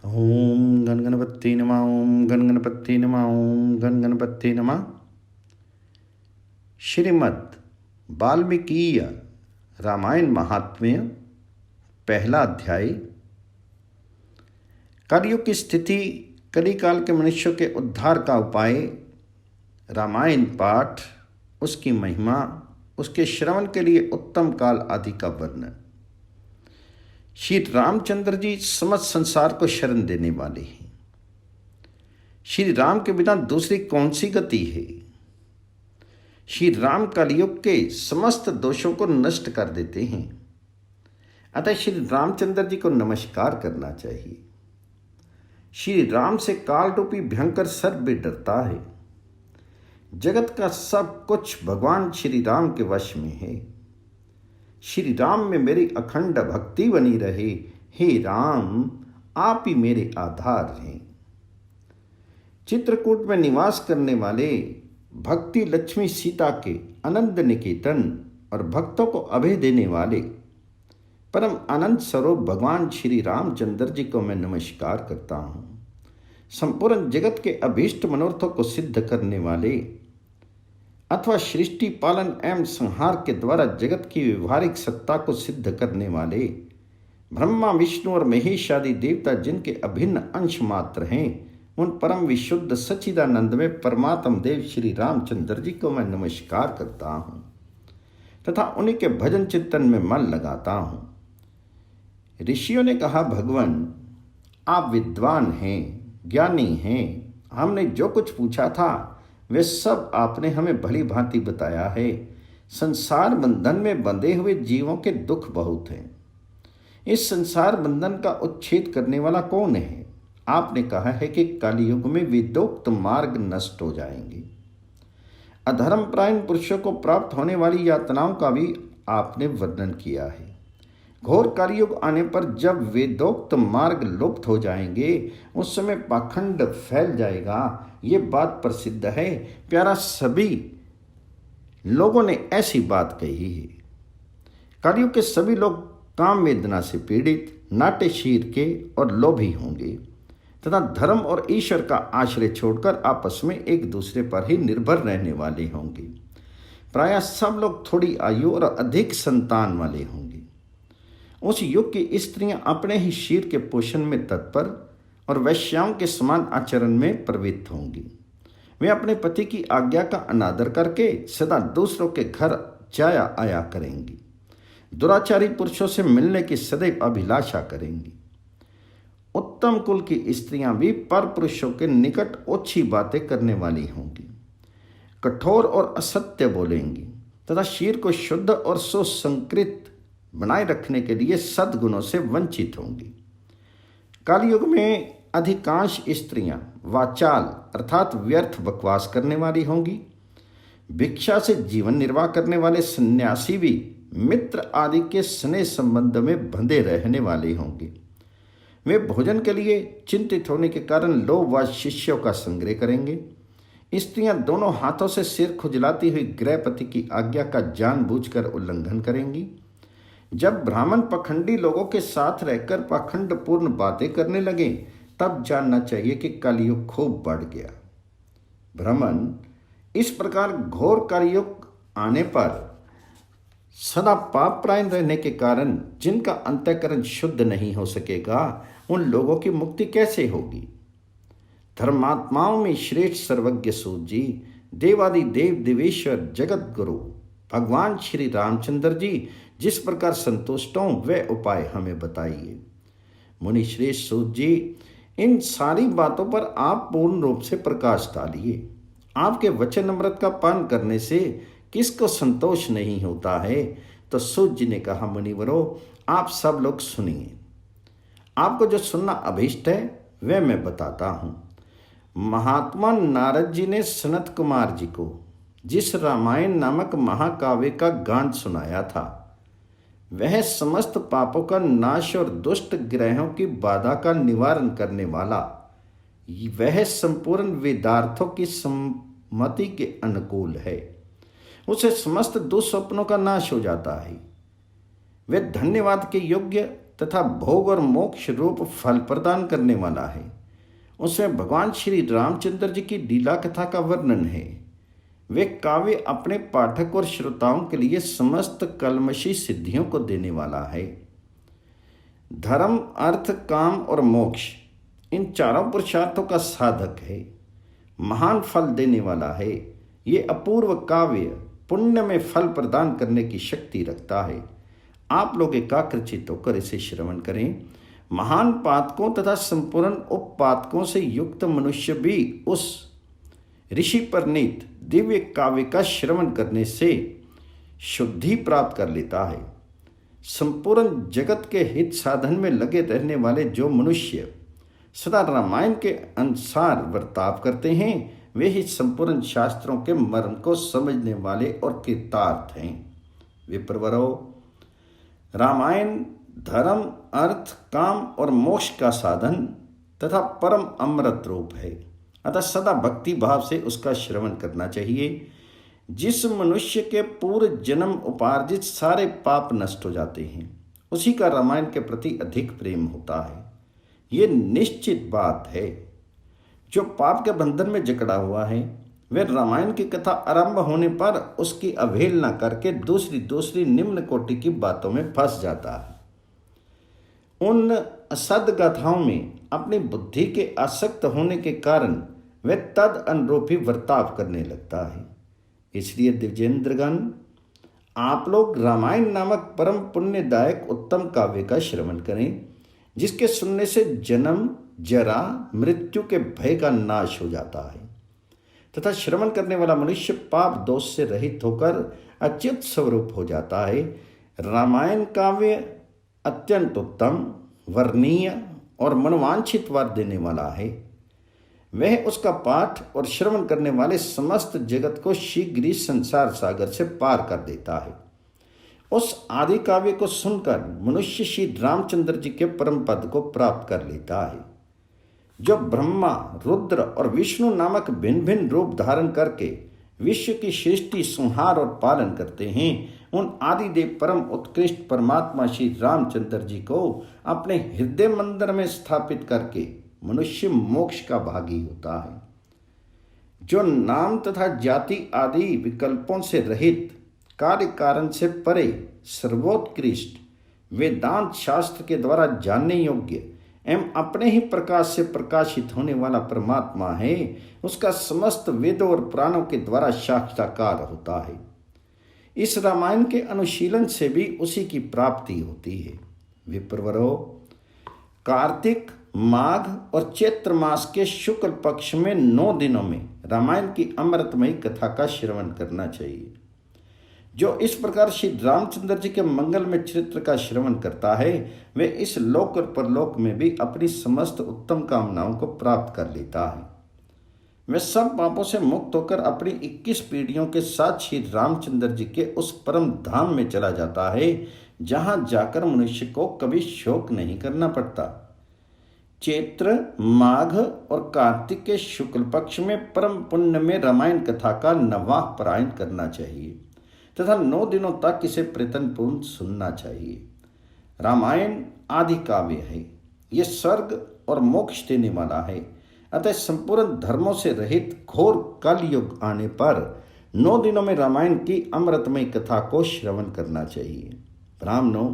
ओम गण गणपति नमः। ओम गण गणपति नमः। ओम गण गणपति नमः। श्रीमद् वाल्मीकीय रामायण महात्म्य, पहला अध्याय। कलयुग की स्थिति, कलिकाल के मनुष्यों के उद्धार का उपाय, रामायण पाठ, उसकी महिमा, उसके श्रवण के लिए उत्तम काल आदि का वर्णन। श्री रामचंद्र जी समस्त संसार को शरण देने वाले हैं। श्री राम के बिना दूसरी कौन सी गति है। श्री राम कलयुग के समस्त दोषों को नष्ट कर देते हैं। अतः श्री रामचंद्र जी को नमस्कार करना चाहिए। श्री राम से काल रूपी भयंकर सर्प भी डरता है। जगत का सब कुछ भगवान श्री राम के वश में है। श्री राम में मेरी अखंड भक्ति बनी रहे। हे राम, आप ही मेरे आधार हैं। चित्रकूट में निवास करने वाले भक्ति लक्ष्मी सीता के आनंद निकेतन और भक्तों को अभय देने वाले परम आनंद स्वरूप भगवान श्री रामचंद्र जी को मैं नमस्कार करता हूँ। संपूर्ण जगत के अभीष्ट मनोरथों को सिद्ध करने वाले अथवा सृष्टि पालन एवं संहार के द्वारा जगत की व्यवहारिक सत्ता को सिद्ध करने वाले ब्रह्मा विष्णु और महेश आदि देवता जिनके अभिन्न अंश मात्र हैं, उन परम विशुद्ध सच्चिदानंद में परमात्म देव श्री रामचंद्र जी को मैं नमस्कार करता हूँ तथा उन्हीं के भजन चिंतन में मन लगाता हूँ। ऋषियों ने कहा, भगवान आप विद्वान हैं, ज्ञानी हैं। हमने जो कुछ पूछा था वे सब आपने हमें भली भांति बताया है। संसार बंधन में बंधे हुए जीवों के दुख बहुत हैं। इस संसार बंधन का उच्छेद करने वाला कौन है? आपने कहा है कि कलयुग में वेदोक्त मार्ग नष्ट हो जाएंगे। अधर्मपरायण पुरुषों को प्राप्त होने वाली यातनाओं का भी आपने वर्णन किया है। घोर कलयुग आने पर जब वेदोक्त मार्ग लुप्त हो जाएंगे, उस समय पाखंड फैल जाएगा। ये बात प्रसिद्ध है। प्यारा, सभी लोगों ने ऐसी बात कही है। कलयुग के सभी लोग काम वेदना से पीड़ित, नाटे शीर के और लोभी होंगे तथा धर्म और ईश्वर का आश्रय छोड़कर आपस में एक दूसरे पर ही निर्भर रहने वाले होंगे। प्रायः सब लोग थोड़ी आयु और अधिक संतान वाले होंगे। उस युग की स्त्रियां अपने ही शीर के पोषण में तत्पर और वैश्याओं के समान आचरण में प्रवृत्त होंगी। वे अपने पति की आज्ञा का अनादर करके सदा दूसरों के घर जाया आया करेंगी। दुराचारी पुरुषों से मिलने की सदैव अभिलाषा करेंगी। उत्तम कुल की स्त्रियां भी पर पुरुषों के निकट ओछी बातें करने वाली होंगी। कठोर और असत्य बोलेंगी तथा शीर को शुद्ध और सुसंकृत बनाए रखने के लिए सद्गुणों से वंचित होंगी। कलयुग में अधिकांश स्त्रियां वाचाल अर्थात व्यर्थ बकवास करने वाली होंगी। भिक्षा से जीवन निर्वाह करने वाले सन्यासी भी मित्र आदि के स्नेह संबंध में बंधे रहने वाले होंगे। वे भोजन के लिए चिंतित होने के कारण लोभवश शिष्यों का संग्रह करेंगे। स्त्रियां दोनों हाथों से सिर खुजलाती हुई गृहपति की आज्ञा का जानबूझकर उल्लंघन करेंगी। जब ब्राह्मण पखंडी लोगों के साथ रहकर पाखंडपूर्ण बातें करने लगे, तब जानना चाहिए कि कलयुग खूब बढ़ गया। ब्राह्मण, इस प्रकार घोर कलयुग आने पर सदा पापरायण रहने के कारण जिनका अंतःकरण शुद्ध नहीं हो सकेगा, उन लोगों की मुक्ति कैसे होगी? धर्मात्माओं में श्रेष्ठ सर्वज्ञ सूत जी, देवादि देव देवेश्वर जगत गुरु भगवान श्री रामचंद्र जी जिस प्रकार संतुष्ट हों वह उपाय हमें बताइए। मुनि श्रेष्ठ सूत जी, इन सारी बातों पर आप पूर्ण रूप से प्रकाश डालिए। आपके वचन अमृत का पान करने से किसको संतोष नहीं होता है? तो सूत जी ने कहा, मुनिवरों, आप सब लोग सुनिए। आपको जो सुनना अभीष्ट है वह मैं बताता हूँ। महात्मा नारद जी ने सनत कुमार जी को जिस रामायण नामक महाकाव्य का गान सुनाया था, वह समस्त पापों का नाश और दुष्ट ग्रहों की बाधा का निवारण करने वाला, वह संपूर्ण वेदार्थों की सम्मति के अनुकूल है। उसे समस्त दुस्वप्नों का नाश हो जाता है। वे धन्यवाद के योग्य तथा भोग और मोक्ष रूप फल प्रदान करने वाला है। उसमें भगवान श्री रामचंद्र जी की लीला कथा का वर्णन है। वे काव्य अपने पाठक और श्रोताओं के लिए समस्त कलमशी सिद्धियों को देने वाला है। धर्म, अर्थ, काम और मोक्ष इन चारों पुरुषार्थों का साधक है, महान फल देने वाला है। ये अपूर्व काव्य पुण्य में फल प्रदान करने की शक्ति रखता है। आप लोग एकाग्रचित्त होकर इसे श्रवण करें। महान पातकों तथा संपूर्ण उपपातकों से युक्त मनुष्य भी उस ऋषि परनीत दिव्य काव्य का श्रवण करने से शुद्धि प्राप्त कर लेता है। संपूर्ण जगत के हित साधन में लगे रहने वाले जो मनुष्य सदा रामायण के अनुसार बर्ताव करते हैं, वे ही संपूर्ण शास्त्रों के मर्म को समझने वाले और कृतार्थ हैं। विप्रवरो, रामायण धर्म, अर्थ, काम और मोक्ष का साधन तथा परम अमृत रूप है। अतः सदा भक्ति भाव से उसका श्रवण करना चाहिए। जिस मनुष्य के पूर्व जन्म उपार्जित सारे पाप नष्ट हो जाते हैं, उसी का रामायण के प्रति अधिक प्रेम होता है। ये निश्चित बात है। जो पाप के बंधन में जकड़ा हुआ है, वे रामायण की कथा आरंभ होने पर उसकी अवहेलना करके दूसरी निम्न कोटि की बातों में फंस जाता है। उन सदगाथाओं में अपनी बुद्धि के आसक्त होने के कारण वह तद अनुरूप ही वर्ताव करने लगता है। इसलिए दिव्येंद्रगण, आप लोग रामायण नामक परम पुण्यदायक उत्तम काव्य का श्रवण करें, जिसके सुनने से जन्म, जरा, मृत्यु के भय का नाश हो जाता है तथा श्रवण करने वाला मनुष्य पाप दोष से रहित होकर अच्युत स्वरूप हो जाता है। रामायण काव्य अत्यंत उत्तम, वर्णनीय और मनोवांछित वर देने वाला है। वह उसका पाठ और श्रवण करने वाले समस्त जगत को शीघ्र ही संसार सागर से पार कर देता है। उस आदि काव्य को सुनकर मनुष्य श्री रामचंद्र जी के परम पद को प्राप्त कर लेता है। जो ब्रह्मा, रुद्र और विष्णु नामक भिन्न भिन्न रूप धारण करके विश्व की सृष्टि, संहार और पालन करते हैं, उन आदिदेव परम उत्कृष्ट परमात्मा श्री रामचंद्र जी को अपने हृदय मंदिर में स्थापित करके मनुष्य मोक्ष का भागी होता है। जो नाम तथा जाति आदि विकल्पों से रहित, कार्य कारण से परे, सर्वोत्कृष्ट, वेदांत शास्त्र के द्वारा जानने योग्य एवं अपने ही प्रकाश से प्रकाशित होने वाला परमात्मा है, उसका समस्त वेदों और पुराणों के द्वारा साक्षात्कार होता है। इस रामायण के अनुशीलन से भी उसी की प्राप्ति होती है। विप्रवरो, कार्तिक, माघ और चैत्र मास के शुक्ल पक्ष में 9 दिनों में रामायण की अमृतमयी कथा का श्रवण करना चाहिए। जो इस प्रकार श्री रामचंद्र जी के मंगलमय चरित्र का श्रवण करता है, वे इस लोक और परलोक में भी अपनी समस्त उत्तम कामनाओं को प्राप्त कर लेता है। वह सब पापों से मुक्त होकर अपनी 21 पीढ़ियों के साथ श्री रामचंद्र जी के उस परम धाम में चला जाता है, जहां जाकर मनुष्य को कभी शोक नहीं करना पड़ता। चैत्र, माघ और कार्तिक के शुक्ल पक्ष में परम पुण्य में रामायण कथा का नवाह पारायण करना चाहिए तथा 9 दिनों तक इसे प्रयत्नपूर्ण सुनना चाहिए। रामायण आदि काव्य है। ये स्वर्ग और मोक्ष देने वाला है। अतः संपूर्ण धर्मों से रहित घोर कलयुग आने पर 9 दिनों में रामायण की अमृतमयी कथा को श्रवण करना चाहिए। ब्राह्मणों,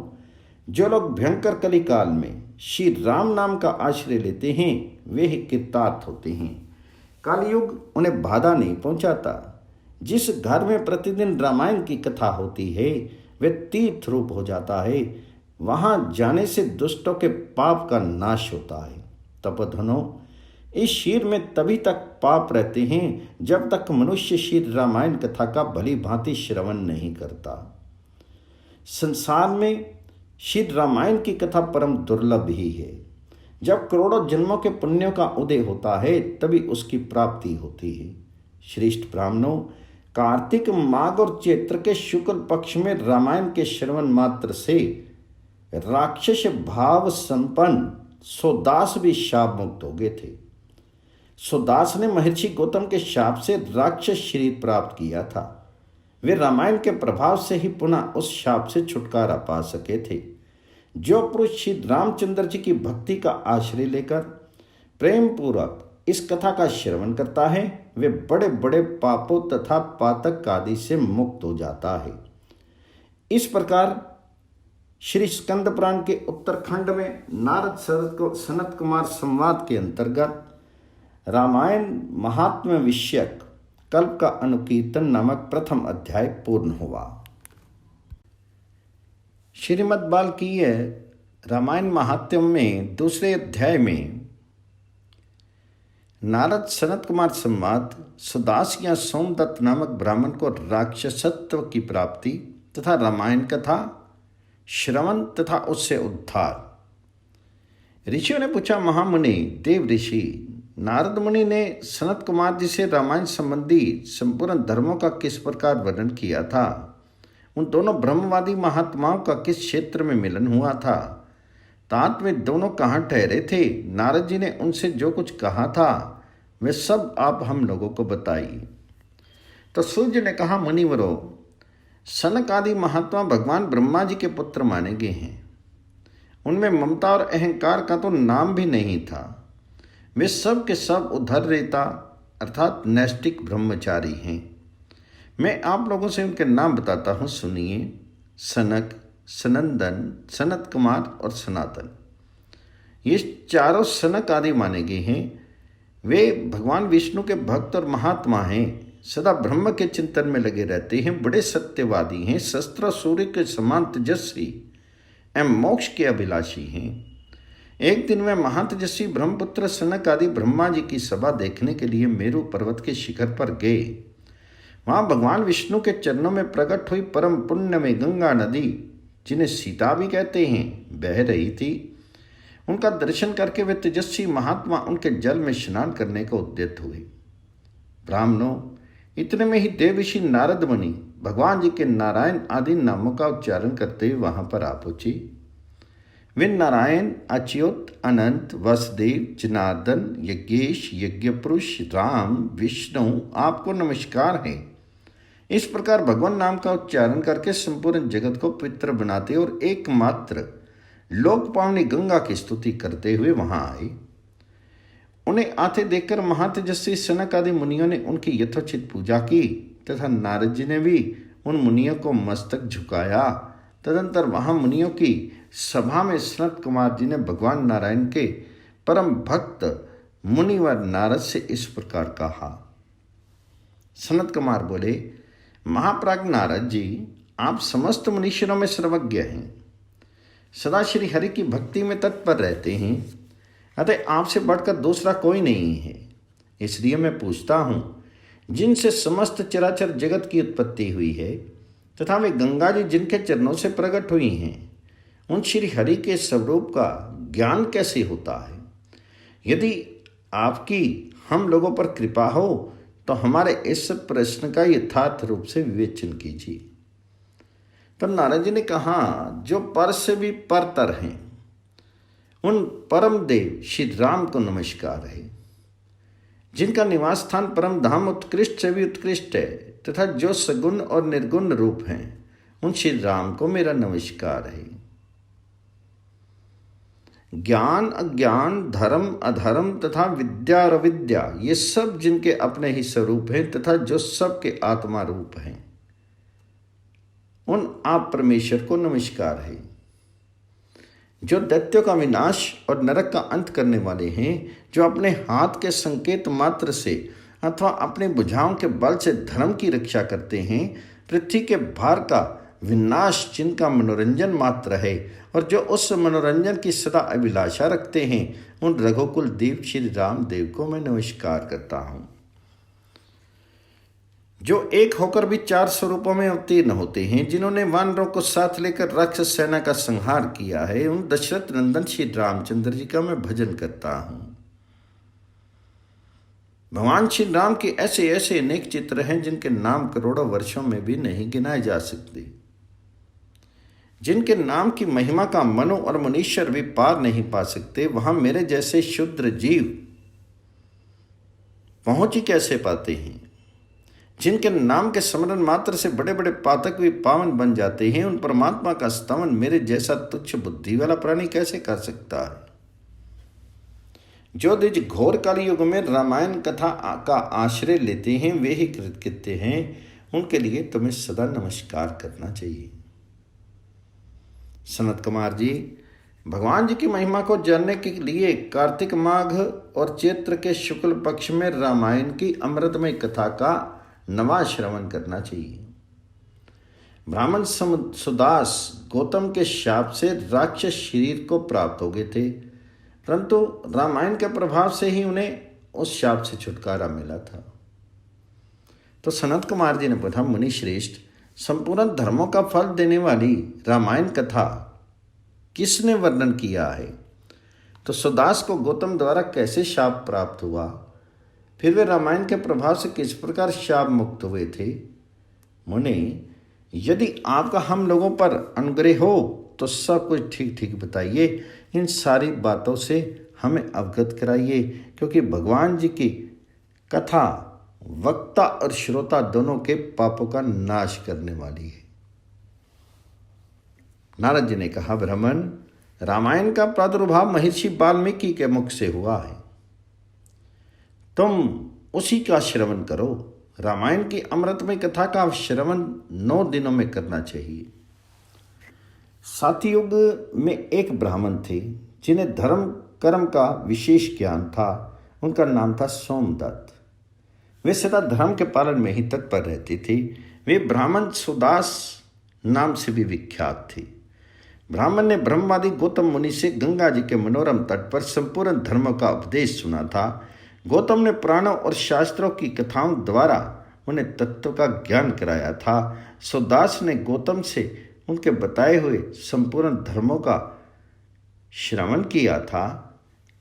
जो लोग भयंकर कली काल में श्री राम नाम का आश्रय लेते हैं, वे ही कृतार्थ होते हैं। कलयुग उन्हें बाधा नहीं पहुंचाता। जिस घर में प्रतिदिन रामायण की कथा होती है, वे तीर्थ रूप हो जाता है। वहां जाने से दुष्टों के पाप का नाश होता है। तपोधनों, इस शरीर में तभी तक पाप रहते हैं जब तक मनुष्य श्री रामायण कथा का भली भांति श्रवण नहीं करता। संसार में श्री रामायण की कथा परम दुर्लभ ही है। जब करोड़ों जन्मों के पुण्यों का उदय होता है, तभी उसकी प्राप्ति होती है। श्रेष्ठ ब्राह्मणों, कार्तिक, माघ और चैत्र के शुक्ल पक्ष में रामायण के श्रवण मात्र से राक्षस भाव संपन्न सोदास भी शाप मुक्त हो गए थे। सोदास ने महर्षि गौतम के शाप से राक्षस शरीर प्राप्त किया था। वे रामायण के प्रभाव से ही पुनः उस शाप से छुटकारा पा सके थे। जो पुरुष श्री रामचंद्र जी की भक्ति का आश्रय लेकर प्रेम पूर्वक इस कथा का श्रवण करता है वे बड़े बड़े पापों तथा पातक आदि से मुक्त हो जाता है। इस प्रकार श्री स्कंद पुराण के उत्तरखंड में नारद सनत कुमार संवाद के अंतर्गत रामायण महात्म्य विषयक कल्प का अनुकीर्तन नामक प्रथम अध्याय पूर्ण हुआ। श्रीमद् बाल्मीकि रामायण महात्म्य में दूसरे अध्याय में नारद सनत कुमार संवाद सुदास या सोमदत्त नामक ब्राह्मण को राक्षसत्व की प्राप्ति तथा रामायण कथा श्रवण तथा उससे उद्धार। ऋषियों ने पूछा, महामुनि देव ऋषि नारद मुनि ने सनत कुमार जी से रामायण संबंधी संपूर्ण धर्मों का किस प्रकार वर्णन किया था? उन दोनों ब्रह्मवादी महात्माओं का किस क्षेत्र में मिलन हुआ था? तात वे दोनों कहाँ ठहरे थे? नारद जी ने उनसे जो कुछ कहा था वे सब आप हम लोगों को बताइए। तो सूर्य ने कहा, मुनिवरों, सनक आदि महात्मा भगवान ब्रह्मा जी के पुत्र माने गए हैं। उनमें ममता और अहंकार का तो नाम भी नहीं था। वे सब के सब उद्धरेता अर्थात नैष्टिक ब्रह्मचारी हैं। मैं आप लोगों से उनके नाम बताता हूँ, सुनिए। सनक, सनंदन, सनत कुमार और सनातन, ये चारों सनक आदि माने गए हैं। वे भगवान विष्णु के भक्त और महात्मा हैं। सदा ब्रह्म के चिंतन में लगे रहते हैं, बड़े सत्यवादी हैं, शस्त्र सूर्य के समान तेजस्वी एवं मोक्ष के अभिलाषी हैं। एक दिन वे महातेजस्वी ब्रह्मपुत्र सनक आदि ब्रह्मा जी की सभा देखने के लिए मेरु पर्वत के शिखर पर गए। वहां भगवान विष्णु के चरणों में प्रकट हुई परम पुण्य में गंगा नदी, जिन्हें सीता भी कहते हैं, बह रही थी। उनका दर्शन करके वे तेजस्वी महात्मा उनके जल में स्नान करने को उद्यत हुए। ब्राह्मणों, इतने में ही देवऋषि नारद मुनि भगवान जी के नारायण आदि नामों का उच्चारण करते हुए वहां पर आ पहुंचे। वे नारायण, अच्युत, अनंत, वसुदेव, जनार्दन, यज्ञेश, यज्ञपुरुष, राम, विष्णु, आपको नमस्कार है। इस प्रकार भगवान नाम का उच्चारण करके संपूर्ण जगत को पवित्र बनाते और एकमात्र लोक पावनी गंगा की स्तुति करते हुए वहां आए। उन्हें आते देखकर महातेजस्वी सनक आदि मुनियों ने उनकी यथोचित पूजा की तथा नारद जी ने भी उन मुनियों को मस्तक झुकाया। तदंतर वहां मुनियों की सभा में सनत कुमार जी ने भगवान नारायण के परम भक्त मुनिवर नारद से इस प्रकार कहा। सनत कुमार बोले, महाप्राज्ञ नारद जी, आप समस्त मनुष्यों में सर्वज्ञ हैं, सदा श्री हरि की भक्ति में तत्पर रहते हैं, अतः आपसे बढ़कर दूसरा कोई नहीं है। इसलिए मैं पूछता हूँ, जिनसे समस्त चराचर जगत की उत्पत्ति हुई है तथा वे गंगा जी जिनके चरणों से प्रकट हुई हैं, उन श्री हरि के स्वरूप का ज्ञान कैसे होता है? यदि आपकी हम लोगों पर कृपा हो तो हमारे इस प्रश्न का यथार्थ रूप से विवेचन कीजिए। तो नारद जी ने कहा, जो पर से भी परतर हैं, उन परम देव श्री राम को नमस्कार है, जिनका निवास स्थान परम धाम उत्कृष्ट से भी उत्कृष्ट है तथा जो सगुण और निर्गुण रूप हैं, उन श्री राम को मेरा नमस्कार है। ज्ञान, अज्ञान, धर्म, अधर्म तथा विद्या और अविद्या, ये सब जिनके अपने ही स्वरूप हैं तथा जो सबके आत्मा रूप हैं, उन आप परमेश्वर को नमस्कार है। जो दैत्यों का विनाश और नरक का अंत करने वाले हैं, जो अपने हाथ के संकेत मात्र से अथवा अपने भुजाओं के बल से धर्म की रक्षा करते हैं, पृथ्वी के भार का विनाश जिनका मनोरंजन मात्र है और जो उस मनोरंजन की सदा अभिलाषा रखते हैं, उन रघुकुल देव श्री राम देव को मैं नमस्कार करता हूँ। जो एक होकर भी चार स्वरूपों में अवतीर्ण होते हैं, जिन्होंने वानरों को साथ लेकर राक्षस सेना का संहार किया है, उन दशरथ नंदन श्री रामचंद्र जी का मैं भजन करता हूँ। भगवान श्री राम के ऐसे ऐसे अनेक चित्र हैं जिनके नाम करोड़ों वर्षों में भी नहीं गिनाए जा सकते, जिनके नाम की महिमा का मनु और मनुष्य भी पार नहीं पा सकते। वहां मेरे जैसे शुद्र जीव पहुंच ही कैसे पाते हैं? जिनके नाम के स्मरण मात्र से बड़े बड़े पातक भी पावन बन जाते हैं, उन परमात्मा का स्तवन मेरे जैसा तुच्छ बुद्धि वाला प्राणी कैसे कर सकता है? जो द्विज घोर कलयुग में रामायण कथा का आश्रय लेते हैं वे ही कृतकृत्य हैं, उनके लिए तुम्हें सदा नमस्कार करना चाहिए। सनत कुमार जी, भगवान जी की महिमा को जानने के लिए कार्तिक माघ और चैत्र के शुक्ल पक्ष में रामायण की अमृतमय कथा का नवा श्रवण करना चाहिए। ब्राह्मण सुदास गौतम के शाप से राक्षस शरीर को प्राप्त हो गए थे, परंतु रामायण के प्रभाव से ही उन्हें उस शाप से छुटकारा मिला था। तो सनत कुमार जी ने पूछा, मुनि श्रेष्ठ, संपूर्ण धर्मों का फल देने वाली रामायण कथा किसने वर्णन किया है? तो सुदास को गौतम द्वारा कैसे शाप प्राप्त हुआ? फिर वे रामायण के प्रभाव से किस प्रकार शाप मुक्त हुए थे? मुनि, यदि आपका हम लोगों पर अनुग्रह हो तो सब कुछ ठीक ठीक बताइए, इन सारी बातों से हमें अवगत कराइए, क्योंकि भगवान जी की कथा वक्ता और श्रोता दोनों के पापों का नाश करने वाली है। नारद जी ने कहा, ब्राह्मण, रामायण का प्रादुर्भाव महर्षि वाल्मीकि के मुख से हुआ है, तुम उसी का श्रवण करो। रामायण की अमृतमय कथा का श्रवण 9 दिनों में करना चाहिए। सातयुग में एक ब्राह्मण थे जिन्हें धर्म कर्म का विशेष ज्ञान था। उनका नाम था सोमदत्त। वे सदा धर्म के पालन में ही तत्पर रहते थे। वे ब्राह्मण सुदास नाम से भी विख्यात थे। ब्राह्मण ने ब्रह्मवादी गौतम मुनि से गंगा जी के मनोरम तट पर संपूर्ण धर्म का उपदेश सुना था। गौतम ने पुराणों और शास्त्रों की कथाओं द्वारा उन्हें तत्व का ज्ञान कराया था। सुदास ने गौतम से उनके बताए हुए संपूर्ण धर्मों का श्रवण किया था।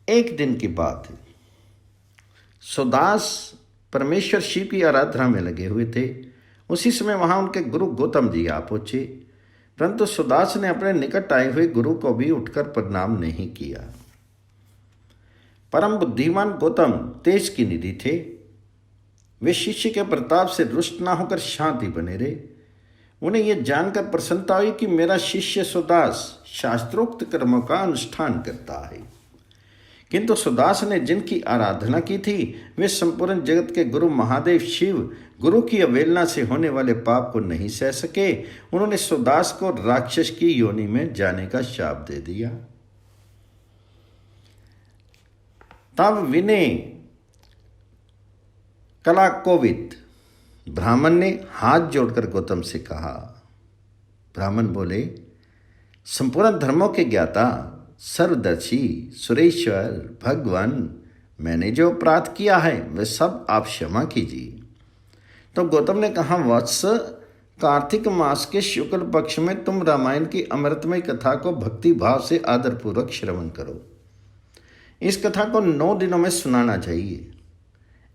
एक दिन की बात है, सुदास परमेश्वर शिव की आराधना में लगे हुए थे। उसी समय वहां उनके गुरु गौतम जी आ पहुंचे, परंतु सुदास ने अपने निकट आए हुए गुरु को भी उठकर प्रणाम नहीं किया। परम बुद्धिमान गौतम तेज की निधि थे। वे शिष्य के प्रताप से रुष्ट ना होकर शांति बने रहे। उन्हें यह जानकर प्रसन्नता हुई कि मेरा शिष्य सुदास शास्त्रोक्त कर्मों का अनुष्ठान करता है। किंतु सुदास ने जिनकी आराधना की थी वे संपूर्ण जगत के गुरु महादेव शिव गुरु की अवहेलना से होने वाले पाप को नहीं सह सके। उन्होंने सुदास को राक्षस की योनि में जाने का शाप दे दिया। तब विनय कला कोविद ब्राह्मण ने हाथ जोड़कर गौतम से कहा। ब्राह्मण बोले, संपूर्ण धर्मों के ज्ञाता सर्वदर्शी सुरेश्वर भगवान, मैंने जो अपराध किया है वह सब आप क्षमा कीजिए। तो गौतम ने कहा, वत्स, कार्तिक मास के शुक्ल पक्ष में तुम रामायण की अमृतमय कथा को भक्ति भाव से आदरपूर्वक श्रवण करो। इस कथा को 9 दिनों में सुनाना चाहिए।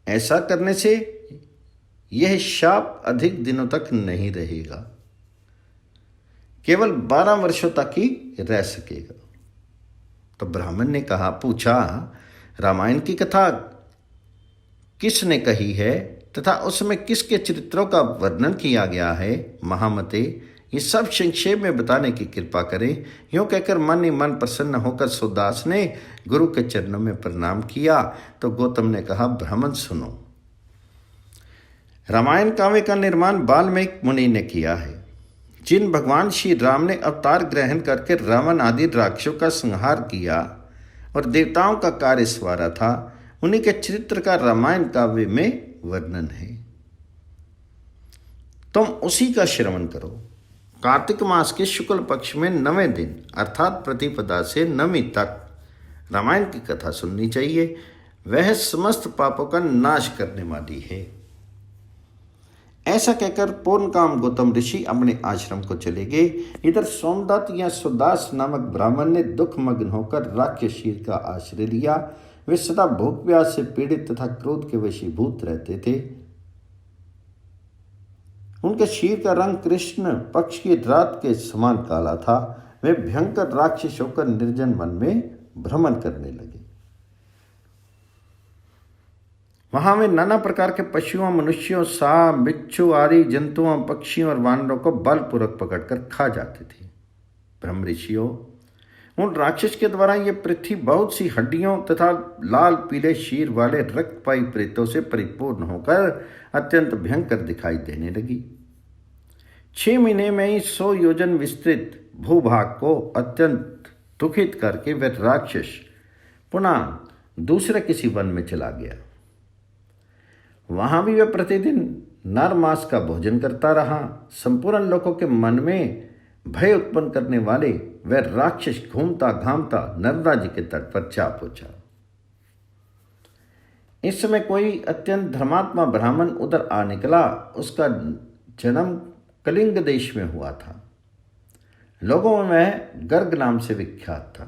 ऐसा करने से यह शाप अधिक दिनों तक नहीं रहेगा, केवल 12 वर्षों तक ही रह सकेगा। तो ब्राह्मण ने कहा, पूछा, रामायण की कथा किसने कही है तथा उसमें किसके चरित्रों का वर्णन किया गया है? महामते, ये सब संक्षेप में बताने की कृपा करें। यूं कहकर मन ही मन प्रसन्न होकर सुदास ने गुरु के चरणों में प्रणाम किया। तो गौतम ने कहा, ब्राह्मण सुनो, रामायण काव्य का निर्माण वाल्मीकि मुनि ने किया है। जिन भगवान श्री राम ने अवतार ग्रहण करके रावण आदि राक्षसों का संहार किया और देवताओं का कार्य संवारा था, उन्हीं के चरित्र का रामायण काव्य में वर्णन है। तुम उसी का श्रवण करो। कार्तिक मास के शुक्ल पक्ष में 9वें दिन अर्थात प्रतिपदा से 9वीं तक रामायण की कथा सुननी चाहिए। वह समस्त पापों का नाश करने वाली है। ऐसा कहकर पूर्णकाम गौतम ऋषि अपने आश्रम को चले गए। इधर सोमदत्त या सुदास नामक ब्राह्मण ने दुखमग्न होकर राक्षस शीर का आश्रय लिया। वे सदा भूख प्यास से पीड़ित तथा क्रोध के वशीभूत रहते थे। उनके शीर का रंग कृष्ण पक्ष की रात के समान काला था। वे भयंकर राक्षस होकर निर्जन वन में भ्रमण करने लगे। वहां वे नाना प्रकार के पशुओं, मनुष्यों, सांप, बिच्छू आदि जंतुओं, पक्षियों और वानरों को बलपूर्वक पकड़कर खा जाते थे। ब्रह्म ऋषियों, उन राक्षस के द्वारा ये पृथ्वी बहुत सी हड्डियों तथा लाल पीले शीर वाले रक्तपाई प्रेतों से परिपूर्ण होकर अत्यंत भयंकर दिखाई देने लगी। 6 महीने में ही 100 योजन विस्तृत भूभाग को अत्यंत दुखित करके वह राक्षस पुनः दूसरे किसी वन में चला गया। वहां भी वह प्रतिदिन नर मांस का भोजन करता रहा। संपूर्ण लोगों के मन में भय उत्पन्न करने वाले वह राक्षस घूमता घामता नर्मदा जी के तट पर जा पहुंचा। इस समय कोई अत्यंत धर्मात्मा ब्राह्मण उधर आ निकला। उसका जन्म कलिंग देश में हुआ था। लोगों में वह गर्ग नाम से विख्यात था।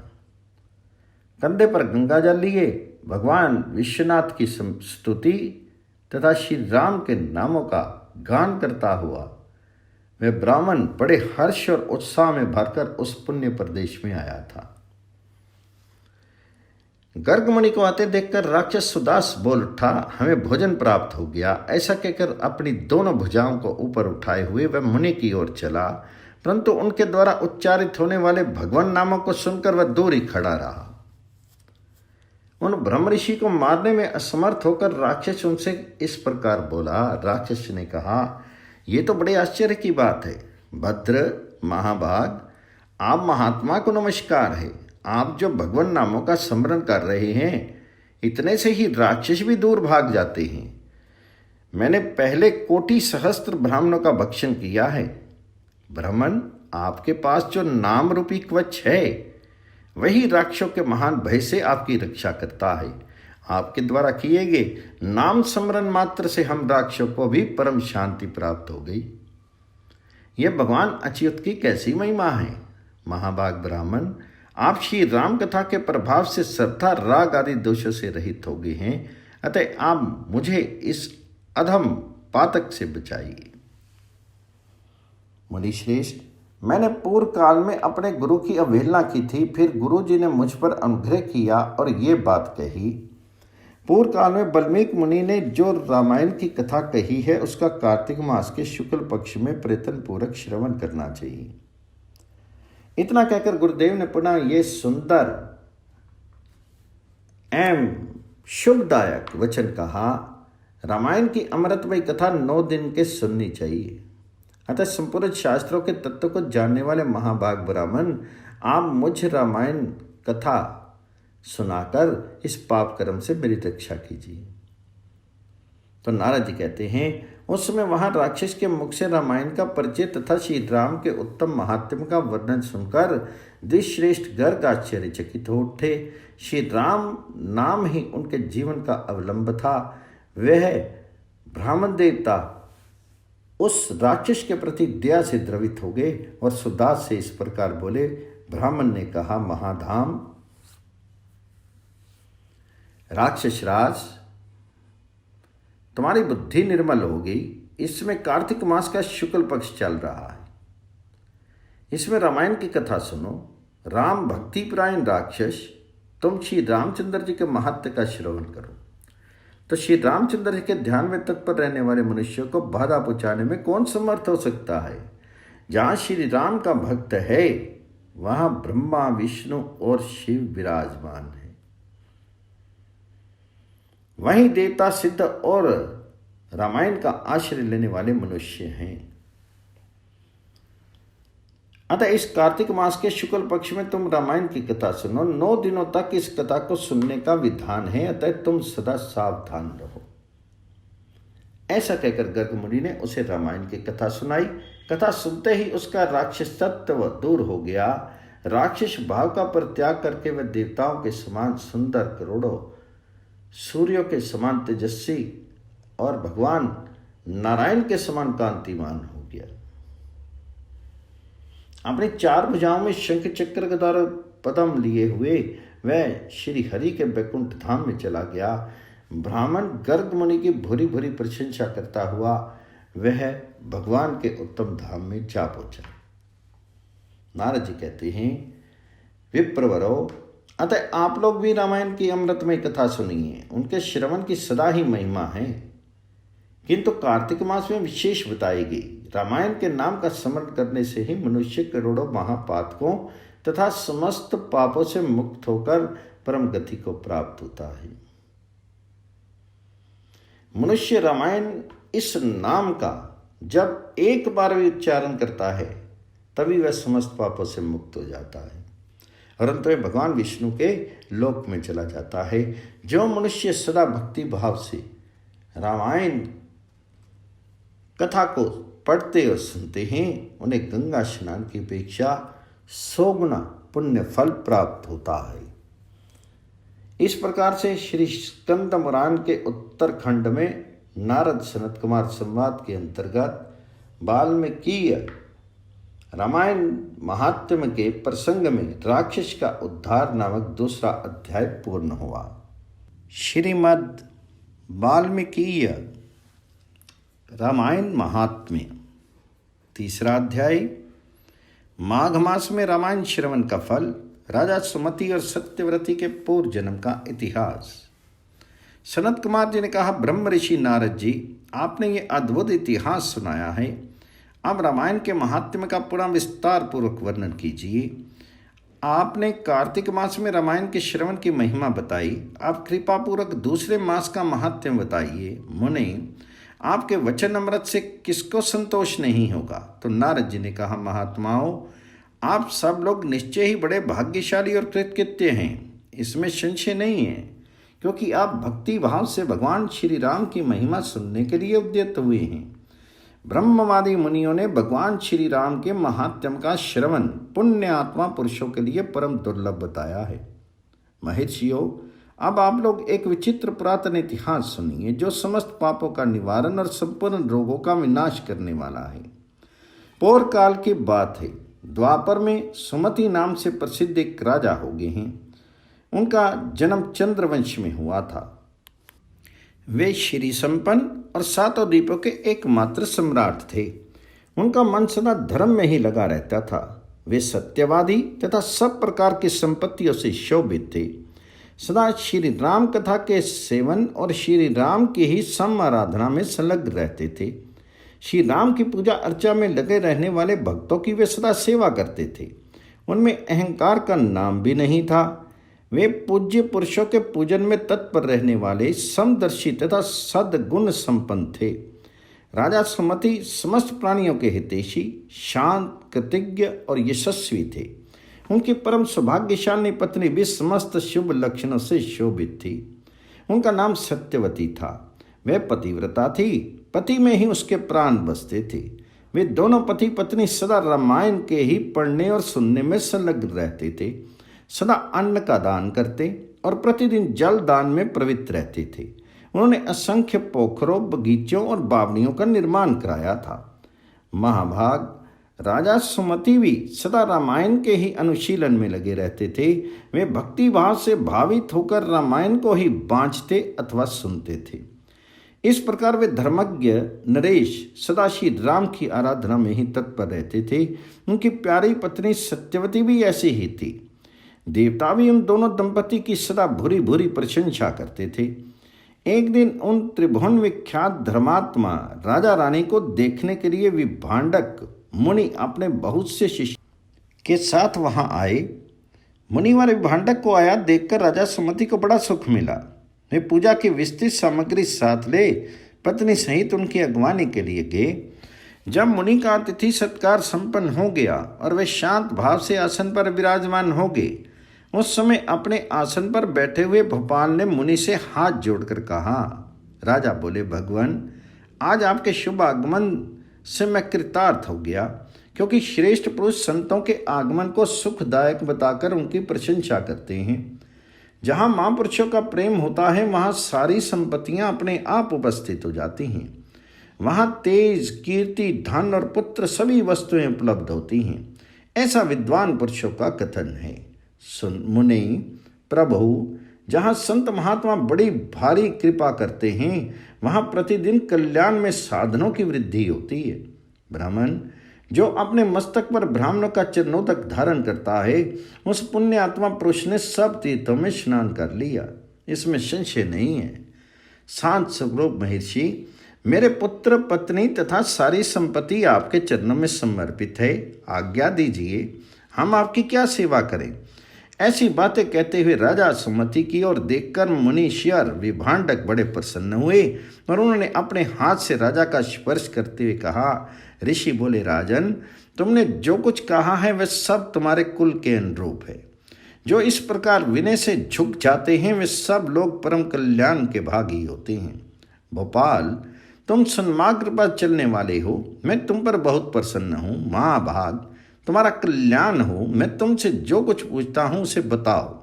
कंधे पर गंगा जल लिए भगवान विश्वनाथ की स्तुति तथा श्री राम के नामों का गान करता हुआ वह ब्राह्मण बड़े हर्ष और उत्साह में भरकर उस पुण्य प्रदेश में आया था। गर्ग मुनि को आते देखकर राक्षस सुदास बोल उठा, हमें भोजन प्राप्त हो गया। ऐसा कहकर अपनी दोनों भुजाओं को ऊपर उठाए हुए वह मुनि की ओर चला, परंतु उनके द्वारा उच्चारित होने वाले भगवान नामों को सुनकर वह दूर ही खड़ा रहा। उन ब्रह्म ऋषि को मारने में असमर्थ होकर राक्षस उनसे इस प्रकार बोला। राक्षस ने कहा, ये तो बड़े आश्चर्य की बात है। भद्र महाभाग, आप महात्मा को नमस्कार है। आप जो भगवान नामों का स्मरण कर रहे हैं, इतने से ही राक्षस भी दूर भाग जाते हैं। मैंने पहले कोटि सहस्त्र ब्राह्मणों का भक्षण किया है। ब्राह्मण, आपके पास जो नाम रूपी कवच है वही राक्षसों के महान भय से आपकी रक्षा करता है। आपके द्वारा किए गए नाम स्मरण मात्र से हम राक्षसों को भी परम शांति प्राप्त हो गई। यह भगवान अच्युत की कैसी महिमा है। महाभाग ब्राह्मण, आप श्री राम कथा के प्रभाव से श्रद्धा, राग आदि दोषों से रहित हो गए हैं, अतः आप मुझे इस अधम पातक से बचाइए। मुनि श्रेष्ठ, मैंने पूर्व काल में अपने गुरु की अवहेलना की थी, फिर गुरु जी ने मुझ पर अनुग्रह किया और ये बात कही। पूर्व काल में वाल्मीकि मुनि ने जो रामायण की कथा कही है उसका कार्तिक मास के शुक्ल पक्ष में प्रयत्न पूर्वक श्रवण करना चाहिए। इतना कहकर गुरुदेव ने पुनः ये सुंदर एवं शुभदायक वचन कहा, रामायण की अमृतमयी कथा 9 दिन के सुननी चाहिए। अतः संपूर्ण शास्त्रों के तत्व को जानने वाले महाभाग ब्राह्मण, आप मुझ रामायण कथा सुनाकर इस पाप कर्म से मेरी रक्षा कीजिए। तो नारद जी कहते हैं, उस समय वहां राक्षस के मुख से रामायण का परिचय तथा श्री राम के उत्तम महात्म्य का वर्णन सुनकर द्विश्रेष्ठ गर्ग आश्चर्यचकित हो उठे। श्री राम नाम ही उनके जीवन का अवलंब था। वह ब्राह्मण देवता उस राक्षस के प्रति दया से द्रवित हो गए और सुदास से इस प्रकार बोले। ब्राह्मण ने कहा, महाधाम राक्षस राज, तुम्हारी बुद्धि निर्मल हो गई। इसमें कार्तिक मास का शुक्ल पक्ष चल रहा है। इसमें रामायण की कथा सुनो। राम भक्तिपरायण राक्षस, तुम श्री रामचंद्र जी के महत्व का श्रवण करो। तो श्री रामचंद्र जी के ध्यान में तत्पर रहने वाले मनुष्यों को बाधा पहुंचाने में कौन समर्थ हो सकता है। जहां श्री राम का भक्त है वहां ब्रह्मा, विष्णु और शिव विराजमान है। वहीं देवता, सिद्ध और रामायण का आश्रय लेने वाले मनुष्य हैं। अतः इस कार्तिक मास के शुक्ल पक्ष में तुम रामायण की कथा सुनो। 9 दिनों तक इस कथा को सुनने का विधान है, अतः तुम सदा सावधान रहो। ऐसा कहकर गर्ग मुनि ने उसे रामायण की कथा सुनाई। कथा सुनते ही उसका राक्षस तत्व दूर हो गया। राक्षस भाव का परित्याग करके वह देवताओं के समान सुंदर, करोड़ों सूर्यों के समान तेजस्वी और भगवान नारायण के समान कांतिमान हो गया। अपने 4 भुजाओं में शंख चक्र गदा पद्म लिए हुए वह श्री हरि के बैकुंठ धाम में चला गया। ब्राह्मण गर्ग मुनि की भूरी भूरी प्रशंसा करता हुआ वह भगवान के उत्तम धाम में जा पहुंचा। नारद जी कहते हैं, विप्रवरो, अतः आप लोग भी रामायण की अमृतमय कथा सुनिए, उनके श्रवण की सदा ही महिमा है। किंतु कार्तिक मास में विशेष बताई गई। रामायण के नाम का स्मरण करने से ही मनुष्य करोड़ों महापातकों तथा समस्त पापों से मुक्त होकर परम गति को प्राप्त होता है। मनुष्य रामायण इस नाम का जब एक बार भी उच्चारण करता है तभी वह समस्त पापों से मुक्त हो जाता है और अंत में भगवान विष्णु के लोक में चला जाता है। जो मनुष्य सदा भक्ति भाव से रामायण कथा को पढ़ते और सुनते हैं उन्हें गंगा स्नान की अपेक्षा 100 गुना पुण्य फल प्राप्त होता है। इस प्रकार से श्री स्कंद पुराण के उत्तरखंड में नारद सनत कुमार संवाद के अंतर्गत वाल्मीकि रामायण महात्म्य के प्रसंग में राक्षस का उद्धार नामक दूसरा अध्याय पूर्ण हुआ। श्रीमद् वाल्मीकि रामायण महात्म्य तीसरा अध्याय। माघ मास में रामायण श्रवण का फल, राजा सुमति और सत्यव्रती के पूर्व जन्म का इतिहास। सनत कुमार जी ने कहा, ब्रह्म ऋषि नारद जी, आपने ये अद्भुत इतिहास सुनाया है, अब रामायण के महात्म्य का पूरा विस्तार पूर्वक वर्णन कीजिए। आपने कार्तिक मास में रामायण के श्रवण की महिमा बताई, आप कृपा पूर्वक दूसरे मास का महात्म्य बताइए। मुनि, आपके वचन अमृत से किसको संतोष नहीं होगा? तो नारद जी ने कहा, महात्माओं, आप सब लोग निश्चय ही बड़े भाग्यशाली और कृतकृत्य हैं, इसमें संशय नहीं है, क्योंकि आप भक्ति भाव से भगवान श्री राम की महिमा सुनने के लिए उद्यत हुए हैं। ब्रह्मवादी मुनियों ने भगवान श्री राम के महात्म्य का श्रवण पुण्य आत्मा पुरुषों के लिए परम दुर्लभ बताया है। महर्षियों, अब आप लोग एक विचित्र पुरातन इतिहास सुनिए जो समस्त पापों का निवारण और संपूर्ण रोगों का विनाश करने वाला है। पूर्व काल की बात है, द्वापर में सुमति नाम से प्रसिद्ध एक राजा हो गए हैं। उनका जन्म चंद्रवंश में हुआ था। वे श्री संपन्न और 7 द्वीपों के एकमात्र सम्राट थे। उनका मन सदा धर्म में ही लगा रहता था। वे सत्यवादी तथा सब प्रकार की संपत्तियों से शोभित थे। सदा श्री राम कथा के सेवन और श्री राम की ही सम आराधना में संलग्न रहते थे। श्री राम की पूजा अर्चा में लगे रहने वाले भक्तों की वे सदा सेवा करते थे। उनमें अहंकार का नाम भी नहीं था। वे पूज्य पुरुषों के पूजन में तत्पर रहने वाले समदर्शी तथा सद्गुण संपन्न थे। राजा सुमति समस्त प्राणियों के हितैषी, शांत, कृतज्ञ और यशस्वी थे। उनकी परम सौभाग्यशाली पत्नी भी समस्त शुभ लक्षणों से शोभित थी। उनका नाम सत्यवती था। वह पतिव्रता थी, पति में ही उसके प्राण बसते थे। वे दोनों पति पत्नी सदा रामायण के ही पढ़ने और सुनने में संलग्न रहते थे। सदा अन्न का दान करते और प्रतिदिन जल दान में प्रवृत्त रहते थे। उन्होंने असंख्य पोखरों, बगीचों और बावड़ियों का निर्माण कराया था। महाभाग राजा सुमति भी सदा रामायण के ही अनुशीलन में लगे रहते थे। वे भक्ति भाव से भावित होकर रामायण को ही बाँचते अथवा सुनते थे। इस प्रकार वे धर्मज्ञ नरेश सदा श्री राम की आराधना में ही तत्पर रहते थे। उनकी प्यारी पत्नी सत्यवती भी ऐसी ही थी। देवता भी उन दोनों दंपति की सदा भूरी भूरी प्रशंसा करते थे। एक दिन उन त्रिभुवन विख्यात धर्मात्मा राजा रानी को देखने के लिए विभांडक मुनि अपने बहुत से शिष्य के साथ वहां आए। मुनिवर विभांडक को आया देखकर राजा सुमति को बड़ा सुख मिला। वे पूजा की विस्तृत सामग्री साथ ले पत्नी सहित उनकी अगवानी के लिए गए। जब मुनि का अतिथि सत्कार संपन्न हो गया और वे शांत भाव से आसन पर विराजमान हो गए, उस समय अपने आसन पर बैठे हुए भोपाल ने मुनि से हाथ जोड़कर कहा। राजा बोले, भगवान, आज आपके शुभ आगमन से मैं कृतार्थ हो गया, क्योंकि श्रेष्ठ पुरुष संतों के आगमन को सुखदायक बताकर उनकी प्रशंसा करते हैं। जहाँ महापुरुषों का प्रेम होता है वहाँ सारी संपत्तियाँ अपने आप उपस्थित हो जाती हैं। वहाँ तेज, कीर्ति, धन और पुत्र सभी वस्तुएं उपलब्ध होती हैं। ऐसा विद्वान पुरुषों का कथन है। सुन मुनि प्रभु, जहाँ संत महात्मा बड़ी भारी कृपा करते हैं वहाँ प्रतिदिन कल्याण में साधनों की वृद्धि होती है। ब्राह्मण, जो अपने मस्तक पर ब्राह्मणों का चिरनोदक धारण करता है, उस पुण्य आत्मा पुरुष ने सब तीर्थों में स्नान कर लिया, इसमें संशय नहीं है। शांत स्वरूप महर्षि, मेरे पुत्र पत्नी तथा सारी संपत्ति आपके चरणों में समर्पित है, आज्ञा दीजिए, हम आपकी क्या सेवा करें। ऐसी बातें कहते हुए राजा सुमति की ओर देखकर मुनीश्वर विभांडक बड़े प्रसन्न हुए और उन्होंने अपने हाथ से राजा का स्पर्श करते हुए कहा। ऋषि बोले, राजन, तुमने जो कुछ कहा है वह सब तुम्हारे कुल के अनुरूप है। जो इस प्रकार विनय से झुक जाते हैं वे सब लोग परम कल्याण के भागी होते हैं। भोपाल, तुम सन्मार्ग पर चलने वाले हो, मैं तुम पर बहुत प्रसन्न हूँ। महाभाग, तुम्हारा कल्याण हो, मैं तुमसे जो कुछ पूछता हूँ उसे बताओ।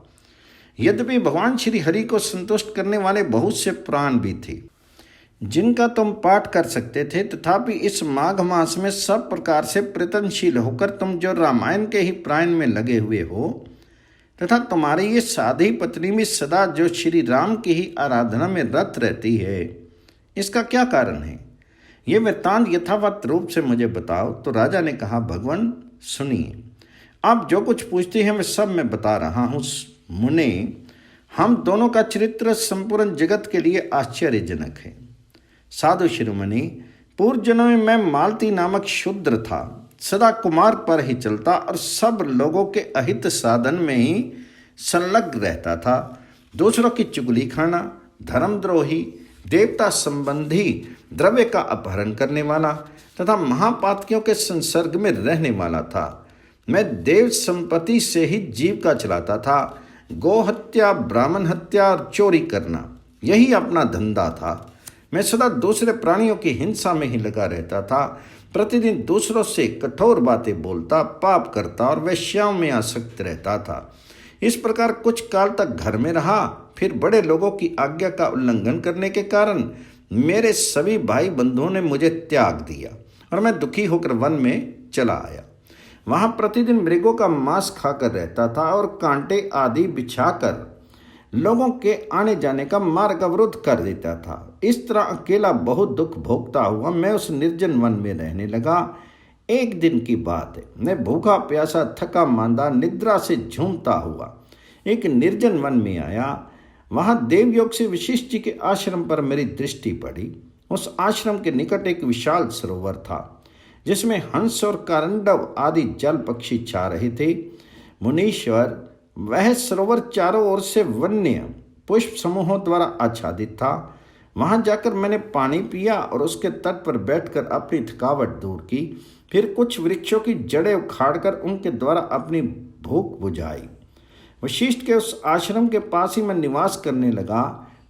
यद्यपि भगवान श्री हरि को संतुष्ट करने वाले बहुत से पुराण भी थे जिनका तुम पाठ कर सकते थे, तथापि इस माघ मास में सब प्रकार से प्रयत्नशील होकर तुम जो रामायण के ही पारायण में लगे हुए हो तथा तुम्हारी ये साधी पत्नी भी सदा जो श्री राम की ही आराधना में रत रहती है, इसका क्या कारण है? ये वृत्तांत यथावत रूप से मुझे बताओ। तो राजा ने कहा, भगवान सुनिए, आप जो कुछ पूछते हैं मैं सब मैं बता रहा हूँ। मुने, हम दोनों का चरित्र संपूर्ण जगत के लिए आश्चर्यजनक है। साधु शिरोमणि, पूर्व जन्म में मैं मालती नामक शूद्र था, सदा कुमार पर ही चलता और सब लोगों के अहित साधन में ही संलग्न रहता था। दूसरों की चुगली खाना, धर्मद्रोही, देवता संबंधी द्रव्य का अपहरण करने वाला तथा महापातकियों के संसर्ग में रहने वाला था। मैं देव संपत्ति से ही जीव का चलाता था। गो हत्या, ब्राह्मण हत्या और चोरी करना यही अपना धंधा था। मैं सदा दूसरे प्राणियों की हिंसा में ही लगा रहता था। प्रतिदिन दूसरों से कठोर बातें बोलता, पाप करता और वेश्याओं में आसक्त रहता था। इस प्रकार कुछ काल तक घर में रहा। फिर बड़े लोगों की आज्ञा का उल्लंघन करने के कारण मेरे सभी भाई बंधुओं ने मुझे त्याग दिया और मैं दुखी होकर वन में चला आया। वहां प्रतिदिन मृगों का मांस खाकर रहता था और कांटे आदि बिछाकर लोगों के आने जाने का मार्ग अवरुद्ध कर देता था। इस तरह अकेला बहुत दुख भोगता हुआ मैं उस निर्जन वन में रहने लगा। एक दिन की बात है, मैं भूखा प्यासा थका मांदा निद्रा से झूमता हुआ एक निर्जन वन में आया। वहां देवयोग से वशिष्ठ जी के आश्रम पर मेरी दृष्टि पड़ी। उस आश्रम के निकट एक विशाल सरोवर था जिसमें हंस और कारंडव आदि जल पक्षी छा रहे थे। मुनीश्वर, वह सरोवर चारों ओर से वन्य पुष्प समूहों द्वारा आच्छादित था। वहां जाकर मैंने पानी पिया और उसके तट पर बैठकर अपनी थकावट दूर की। फिर कुछ वृक्षों की जड़ें उखाड़कर उनके द्वारा अपनी भूख बुझाई। वशिष्ठ के उस आश्रम के पास ही मैं निवास करने लगा।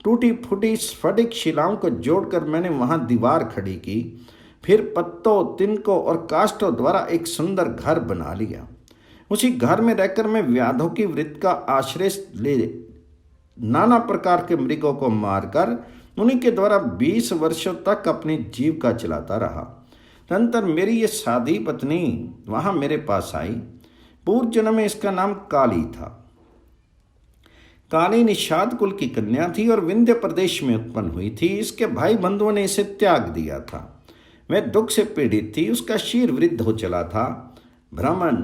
टूटी फूटी स्फटिक शिलाओं को जोड़कर मैंने वहां दीवार खड़ी की। फिर पत्तों, तिनकों और काष्ठों द्वारा एक सुंदर घर बना लिया। उसी घर में रहकर मैं व्याधों की वृत्त का आश्रय ले नाना प्रकार के मृगों को मारकर उन्हीं के द्वारा 20 वर्षों तक अपनी जीविका चलाता रहा। तदनंतर मेरी ये साधी पत्नी वहां मेरे पास आई। पूर्व जन्म में इसका नाम काली था। काली निषाद कुल की कन्या थी और विंध्य प्रदेश में उत्पन्न हुई थी। इसके भाई बंधुओं ने इसे त्याग दिया था। वह दुख से पीड़ित थी, उसका शीर वृद्ध हो चला था। ब्राह्मण,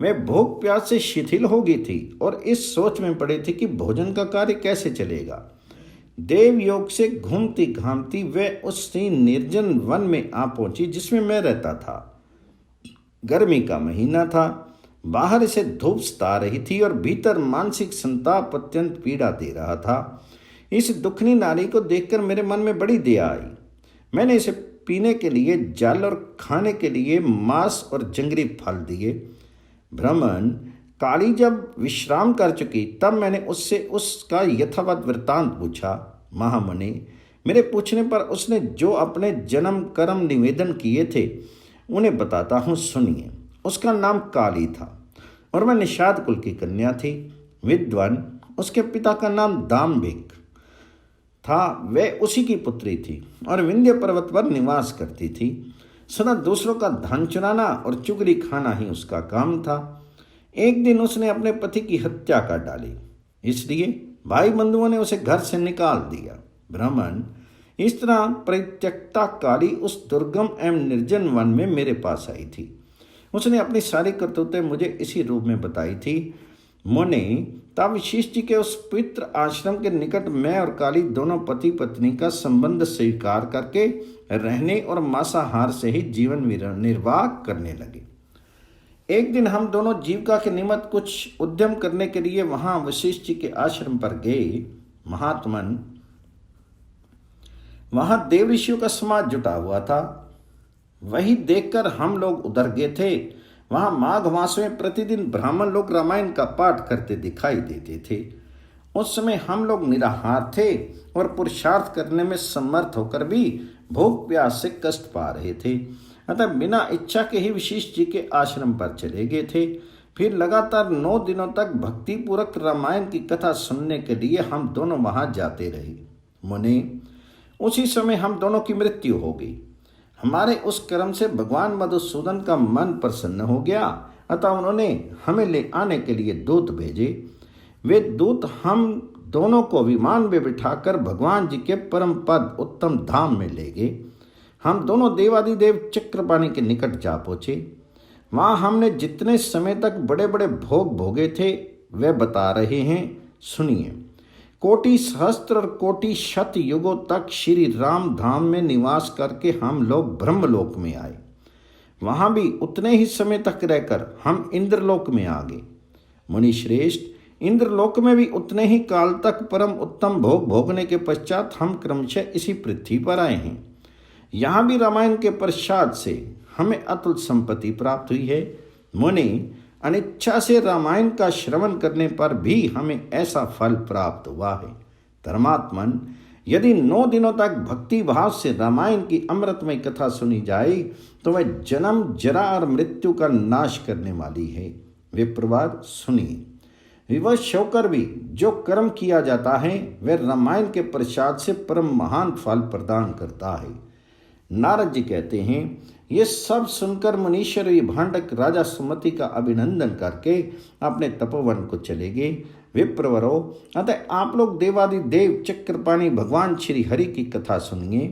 वह भूख प्यास से शिथिल हो गई थी और इस सोच में पड़ी थी कि भोजन का कार्य कैसे चलेगा। देव योग से घूमती घामती वह उसी निर्जन वन में आ पहुंची जिसमें मैं रहता था। गर्मी का महीना था। बाहर इसे धूप सता रही थी और भीतर मानसिक संताप अत्यंत पीड़ा दे रहा था। इस दुखनी नारी को देखकर मेरे मन में बड़ी दया आई। मैंने इसे पीने के लिए जल और खाने के लिए मांस और जंगली फल दिए। ब्राह्मण, काली जब विश्राम कर चुकी तब मैंने उससे उसका यथावत वृत्तांत पूछा। महामुनि, मेरे पूछने पर उसने जो अपने जन्म कर्म निवेदन किए थे उन्हें बताता हूँ, सुनिए। उसका नाम काली था और वह निषाद कुल की कन्या थी। विद्वान, उसके पिता का नाम दाम्भिक था। वह उसी की पुत्री थी और विंध्य पर्वत पर निवास करती थी। सदा दूसरों का धन चुराना और चुगली खाना ही उसका काम था। एक दिन उसने अपने पति की हत्या कर डाली, इसलिए भाई बंधुओं ने उसे घर से निकाल दिया। ब्राह्मण, इस तरह परित्यक्ता काली उस दुर्गम एवं निर्जन वन में मेरे पास आई थी। उसने अपनी सारी करतूतें मुझे इसी रूप में बताई थी। मुनि, तब वशिष्ठ जी के उस पवित्र आश्रम के निकट मैं और काली दोनों पति पत्नी का संबंध स्वीकार करके रहने और मांसाहार से ही जीवन निर्वाह करने लगे। एक दिन हम दोनों जीविका के निमित्त कुछ उद्यम करने के लिए वहां वशिष्ठ जी के आश्रम पर गए। महात्मन, वहां देव ऋषियों का समाज जुटा हुआ था। वही देखकर हम लोग उधर गए थे। वहां माघ मास में प्रतिदिन ब्राह्मण लोग रामायण का पाठ करते दिखाई देते थे। उस समय हम लोग निराहार थे और पुरुषार्थ करने में समर्थ होकर भी भूख प्यास से कष्ट पा रहे थे। अतः बिना इच्छा के ही वशिष्ठ जी के आश्रम पर चले गए थे। फिर लगातार 9 दिनों तक भक्ति पूर्वक रामायण की कथा सुनने के लिए हम दोनों वहां जाते रहे। मुनि, उसी समय हम दोनों की मृत्यु हो गई। हमारे उस कर्म से भगवान मधुसूदन का मन प्रसन्न हो गया। अतः उन्होंने हमें ले आने के लिए दूत भेजे। वे दूत हम दोनों को विमान में बिठाकर भगवान जी के परम पद उत्तम धाम में ले गए। हम दोनों देवादिदेव चक्रपाणि के निकट जा पहुंचे। वहां हमने जितने समय तक बड़े बड़े भोग भोगे थे वे बता रहे हैं, सुनिए। कोटि सहस्त्र और कोटि शत युगों तक श्री राम धाम में निवास करके हम लोग ब्रह्मलोक में आए। वहां भी उतने ही समय तक रहकर हम इंद्रलोक में आ गए। मुनि श्रेष्ठ, इंद्रलोक में भी उतने ही काल तक परम उत्तम भोग भोगने के पश्चात हम क्रमशः इसी पृथ्वी पर आए हैं। यहाँ भी रामायण के प्रसाद से हमें अतुल संपत्ति प्राप्त हुई है। मुनि, अनिच्छा से रामायण का श्रवण करने पर भी हमें ऐसा फल प्राप्त हुआ है। धर्मात्मन, यदि 9 दिनों तक भक्ति भाव से रामायण की अमृतमय कथा सुनी जाए तो वह जन्म जरा और मृत्यु का नाश करने वाली है। विप्रवाद, सुनिए। विवश होकर भी जो कर्म किया जाता है वह रामायण के प्रसाद से परम महान फल प्रदान करता है। नारद जी कहते हैं, ये सब सुनकर मुनीश्वर भांडक राजा सुमति का अभिनंदन करके अपने तपोवन को चले गए। विप्रवरो, अतः आप लोग देवादिदेव चक्रपाणि भगवान श्री हरि की कथा सुनिए।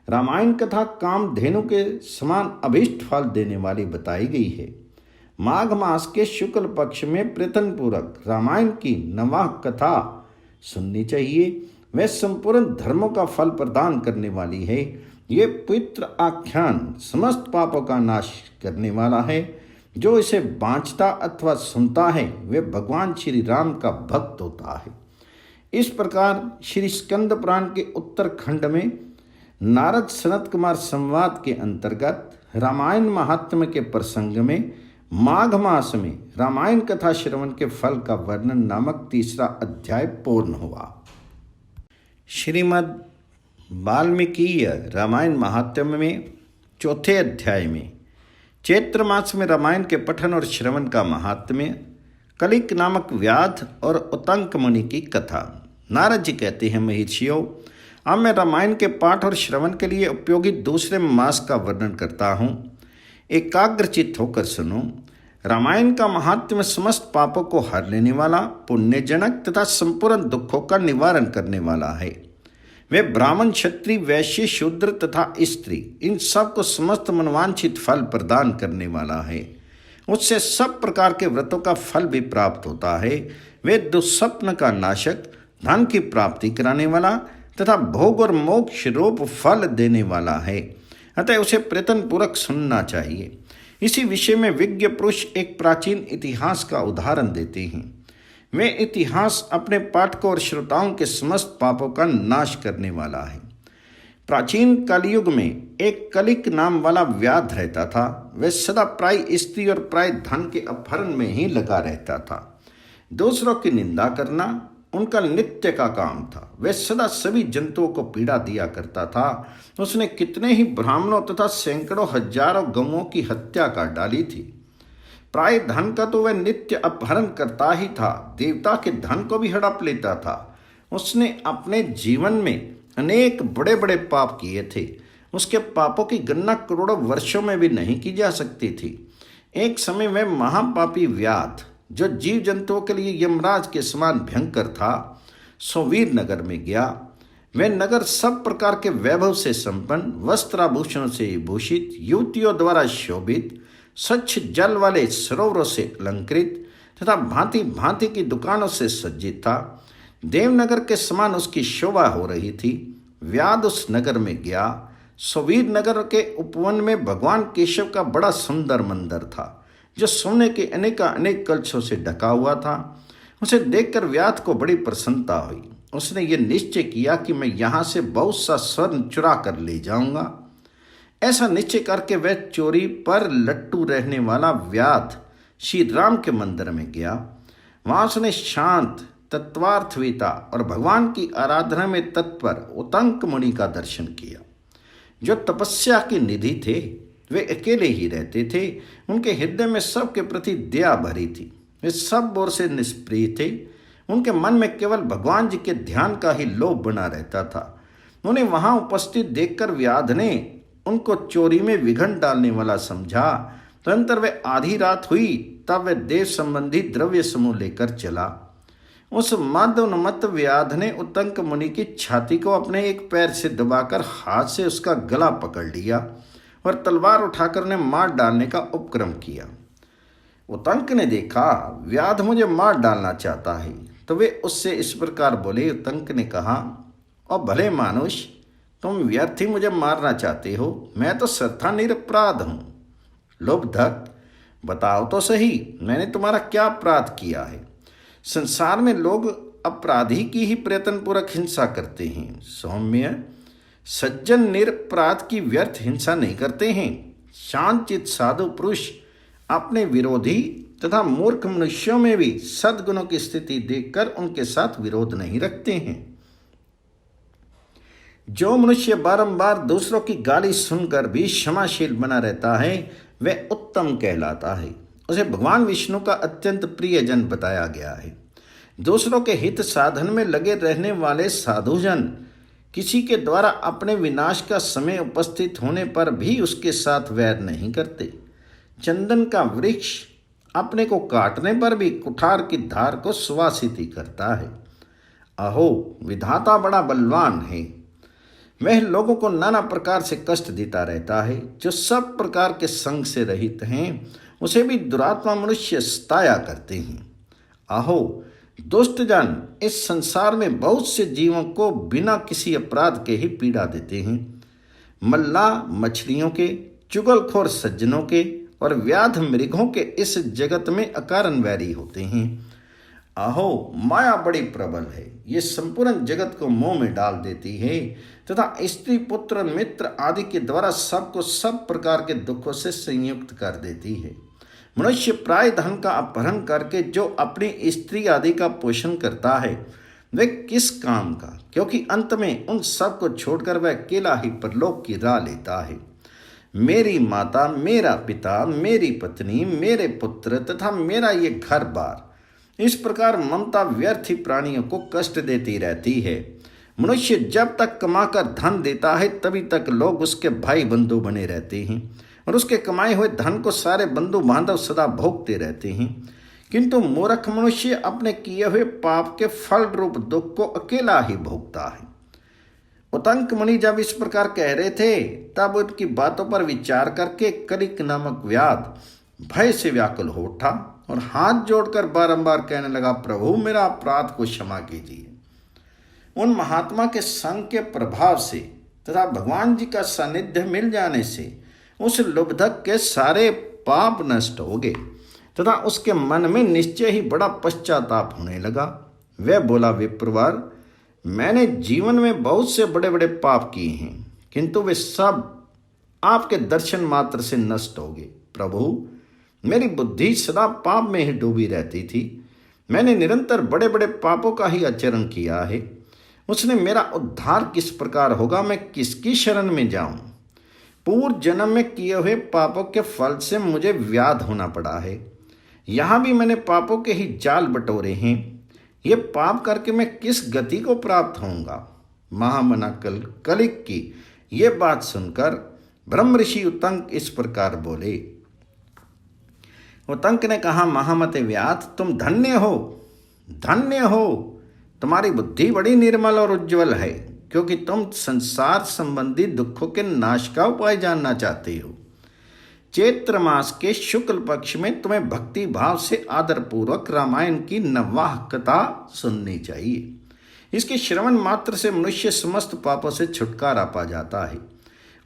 रामायण कथा कामधेनु के समान अभीष्ट फल देने वाली बताई गई है। माघ मास के शुक्ल पक्ष में प्रथम पूर्वक रामायण की नवाह कथा सुननी चाहिए। वह संपूर्ण धर्मों का फल प्रदान करने वाली है। ये पवित्र आख्यान समस्त पापों का नाश करने वाला है। जो इसे बांचता अथवा सुनता है वे भगवान श्री राम का भक्त होता है। इस प्रकार श्री स्कंद पुराण के उत्तर खंड में नारद सनत कुमार संवाद के अंतर्गत रामायण महात्म्य के प्रसंग में माघ मास में रामायण कथा श्रवण के फल का वर्णन नामक 3रा अध्याय पूर्ण हुआ। श्रीमद् वाल्मीकि रामायण महात्म्य में 4थे अध्याय में चैत्र मास में रामायण के पठन और श्रवण का महात्म्य, कलिक नामक व्याध और उतंक मुनि की कथा। नारद जी कहते हैं, महर्षियों, अब मैं रामायण के पाठ और श्रवण के लिए उपयोगी दूसरे मास का वर्णन करता हूँ। एकाग्रचित्त होकर सुनो। रामायण का महात्म्य समस्त पापों को हर लेने वाला, पुण्यजनक तथा संपूर्ण दुखों का निवारण करने वाला है। वे ब्राह्मण, क्षत्रिय, वैश्य, शूद्र तथा स्त्री इन सब को समस्त मनवांछित फल प्रदान करने वाला है। उससे सब प्रकार के व्रतों का फल भी प्राप्त होता है। वे दुस्वप्न का नाशक, धन की प्राप्ति कराने वाला तथा भोग और मोक्ष रूप फल देने वाला है। अतः उसे प्रयत्न पूर्वक सुनना चाहिए। इसी विषय में विज्ञ पुरुष एक प्राचीन इतिहास का उदाहरण देते हैं। वे इतिहास अपने पाठकों और श्रोताओं के समस्त पापों का नाश करने वाला है। प्राचीन कलयुग में एक कलिक नाम वाला व्याध रहता था। वह सदा प्राय स्त्री और प्राय धन के अपहरण में ही लगा रहता था। दूसरों की निंदा करना उनका नित्य का काम था। वह सदा सभी जंतुओं को पीड़ा दिया करता था। उसने कितने ही ब्राह्मणों तथा सैकड़ों हजारों गौओं की हत्या कर डाली थी। प्राय धन का तो वह नित्य अपहरण करता ही था, देवता के धन को भी हड़प लेता था। उसने अपने जीवन में अनेक बड़े बड़े पाप किए थे। उसके पापों की गणना करोड़ों वर्षों में भी नहीं की जा सकती थी। एक समय वह महापापी व्याध, जो जीव जंतुओं के लिए यमराज के समान भयंकर था, सोवीर नगर में गया। वह नगर सब प्रकार के वैभव से संपन्न, वस्त्राभूषणों से भूषित, युवतियों द्वारा शोभित, स्वच्छ जल वाले सरोवरों से अलंकृत तथा भांति भांति की दुकानों से सज्जित था। देवनगर के समान उसकी शोभा हो रही थी। व्याध उस नगर में गया। सुवीर नगर के उपवन में भगवान केशव का बड़ा सुंदर मंदिर था, जो सोने के अनेक कलशों से ढका हुआ था। उसे देखकर व्याध को बड़ी प्रसन्नता हुई। उसने ये निश्चय किया कि मैं यहाँ से बहुत सा स्वर्ण चुरा कर ले जाऊंगा। ऐसा निश्चय करके वह चोरी पर लट्टू रहने वाला व्याध श्री राम के मंदिर में गया। वहां उसने शांत, तत्वार्थवेता और भगवान की आराधना में तत्पर उतंक मुनि का दर्शन किया, जो तपस्या की निधि थे। वे अकेले ही रहते थे। उनके हृदय में सबके प्रति दया भरी थी। वे सब ओर से निष्प्रिय थे। उनके मन में केवल भगवान जी के ध्यान का ही लोभ बना रहता था। उन्हें वहां उपस्थित देखकर व्याध ने उनको चोरी में विघ्न डालने वाला समझा। तदनंतर वे आधी रात हुई तब वे देव संबंधी द्रव्य समूह लेकर चला। उस मदोन्मत्त व्याध ने उतंक मुनि की छाती को अपने एक पैर से दबाकर हाथ से उसका गला पकड़ लिया और तलवार उठाकर उन्हें मार डालने का उपक्रम किया। उतंक ने देखा व्याध मुझे मार डालना चाहता है, तो वे उससे इस प्रकार बोले। उतंक ने कहा, और भले मानुष, तुम व्यर्थ ही मुझे मारना चाहते हो। मैं तो सर्वथा निरपराध हूँ। लोभधक, बताओ तो सही, मैंने तुम्हारा क्या अपराध किया है? संसार में लोग अपराधी की ही प्रयत्नपूर्वक हिंसा करते हैं। सौम्य, सज्जन निरपराध की व्यर्थ हिंसा नहीं करते हैं। शांतचित्त साधु पुरुष अपने विरोधी तथा मूर्ख मनुष्यों में भी सद्गुणों की स्थिति देखकर उनके साथ विरोध नहीं रखते हैं। जो मनुष्य बारंबार दूसरों की गाली सुनकर भी क्षमाशील बना रहता है, वह उत्तम कहलाता है। उसे भगवान विष्णु का अत्यंत प्रियजन बताया गया है। दूसरों के हित साधन में लगे रहने वाले साधुजन किसी के द्वारा अपने विनाश का समय उपस्थित होने पर भी उसके साथ वैर नहीं करते। चंदन का वृक्ष अपने को काटने पर भी कुठार की धार को सुवासित ही करता है। अहो, विधाता बड़ा बलवान है। वह लोगों को नाना प्रकार से कष्ट देता रहता है। जो सब प्रकार के संग से रहित हैं, उसे भी दुरात्मा मनुष्य सताया करते हैं। अहो, दुष्टजन इस संसार में बहुत से जीवों को बिना किसी अपराध के ही पीड़ा देते हैं। मल्ला मछलियों के, चुगलखोर सज्जनों के और व्याध मृगों के इस जगत में अकारण वैरी होते हैं। अहो, माया बड़ी प्रबल है। ये संपूर्ण जगत को मोह में डाल देती है तथा स्त्री, पुत्र, मित्र आदि के द्वारा सबको सब प्रकार के दुखों से संयुक्त कर देती है। मनुष्य प्राय धन का अपहरण करके जो अपनी स्त्री आदि का पोषण करता है, वह किस काम का? क्योंकि अंत में उन सब को छोड़कर वह अकेला ही परलोक की राह लेता है। मेरी माता, मेरा पिता, मेरी पत्नी, मेरे पुत्र तथा मेरा ये घर बार, इस प्रकार ममता व्यर्थ ही प्राणियों को कष्ट देती रहती है। मनुष्य जब तक कमाकर धन देता है, तभी तक लोग उसके भाई बंधु बने रहते हैं और उसके कमाए हुए धन को सारे बंधु बांधव सदा भोगते रहते हैं। किंतु मूर्ख मनुष्य अपने किए हुए पाप के फल रूप दुख को अकेला ही भोगता है। उतंक मुनि जब इस प्रकार कह रहे थे, तब उनकी बातों पर विचार करके कलिक नामक व्याध भय से व्याकुल हो उठा और हाथ जोड़कर बारंबार कहने लगा, प्रभु, मेरा अपराध को क्षमा कीजिए। उन महात्मा के संग के प्रभाव से तथा भगवान जी का सानिध्य मिल जाने से उस लुब्धक के सारे पाप नष्ट हो गए तथा उसके मन में निश्चय ही बड़ा पश्चाताप होने लगा। वह बोला, विप्रवर, मैंने जीवन में बहुत से बड़े बड़े पाप किए हैं, किंतु वे सब आपके दर्शन मात्र से नष्ट हो गए। प्रभु, मेरी बुद्धि सदा पाप में ही डूबी रहती थी। मैंने निरंतर बड़े बड़े पापों का ही आचरण किया है। उसने मेरा उद्धार किस प्रकार होगा? मैं किसकी शरण में जाऊं? पूर्व जन्म में किए हुए पापों के फल से मुझे व्याध होना पड़ा है। यहाँ भी मैंने पापों के ही जाल बटोरे हैं। ये पाप करके मैं किस गति को प्राप्त होऊंगा? महामना कलिक की ये बात सुनकर ब्रह्म ऋषि उतंक इस प्रकार बोले। उतंक ने कहा, महामते व्याध, तुम धन्य हो, धन्य हो। तुम्हारी बुद्धि बड़ी निर्मल और उज्जवल है, क्योंकि तुम संसार संबंधी दुखों के नाश का उपाय जानना चाहते हो। चैत्र मास के शुक्ल पक्ष में तुम्हें भक्ति भाव से आदर पूर्वक रामायण की नववाह कथा सुननी चाहिए। इसके श्रवण मात्र से मनुष्य समस्त पापों से छुटकारा पा जाता है।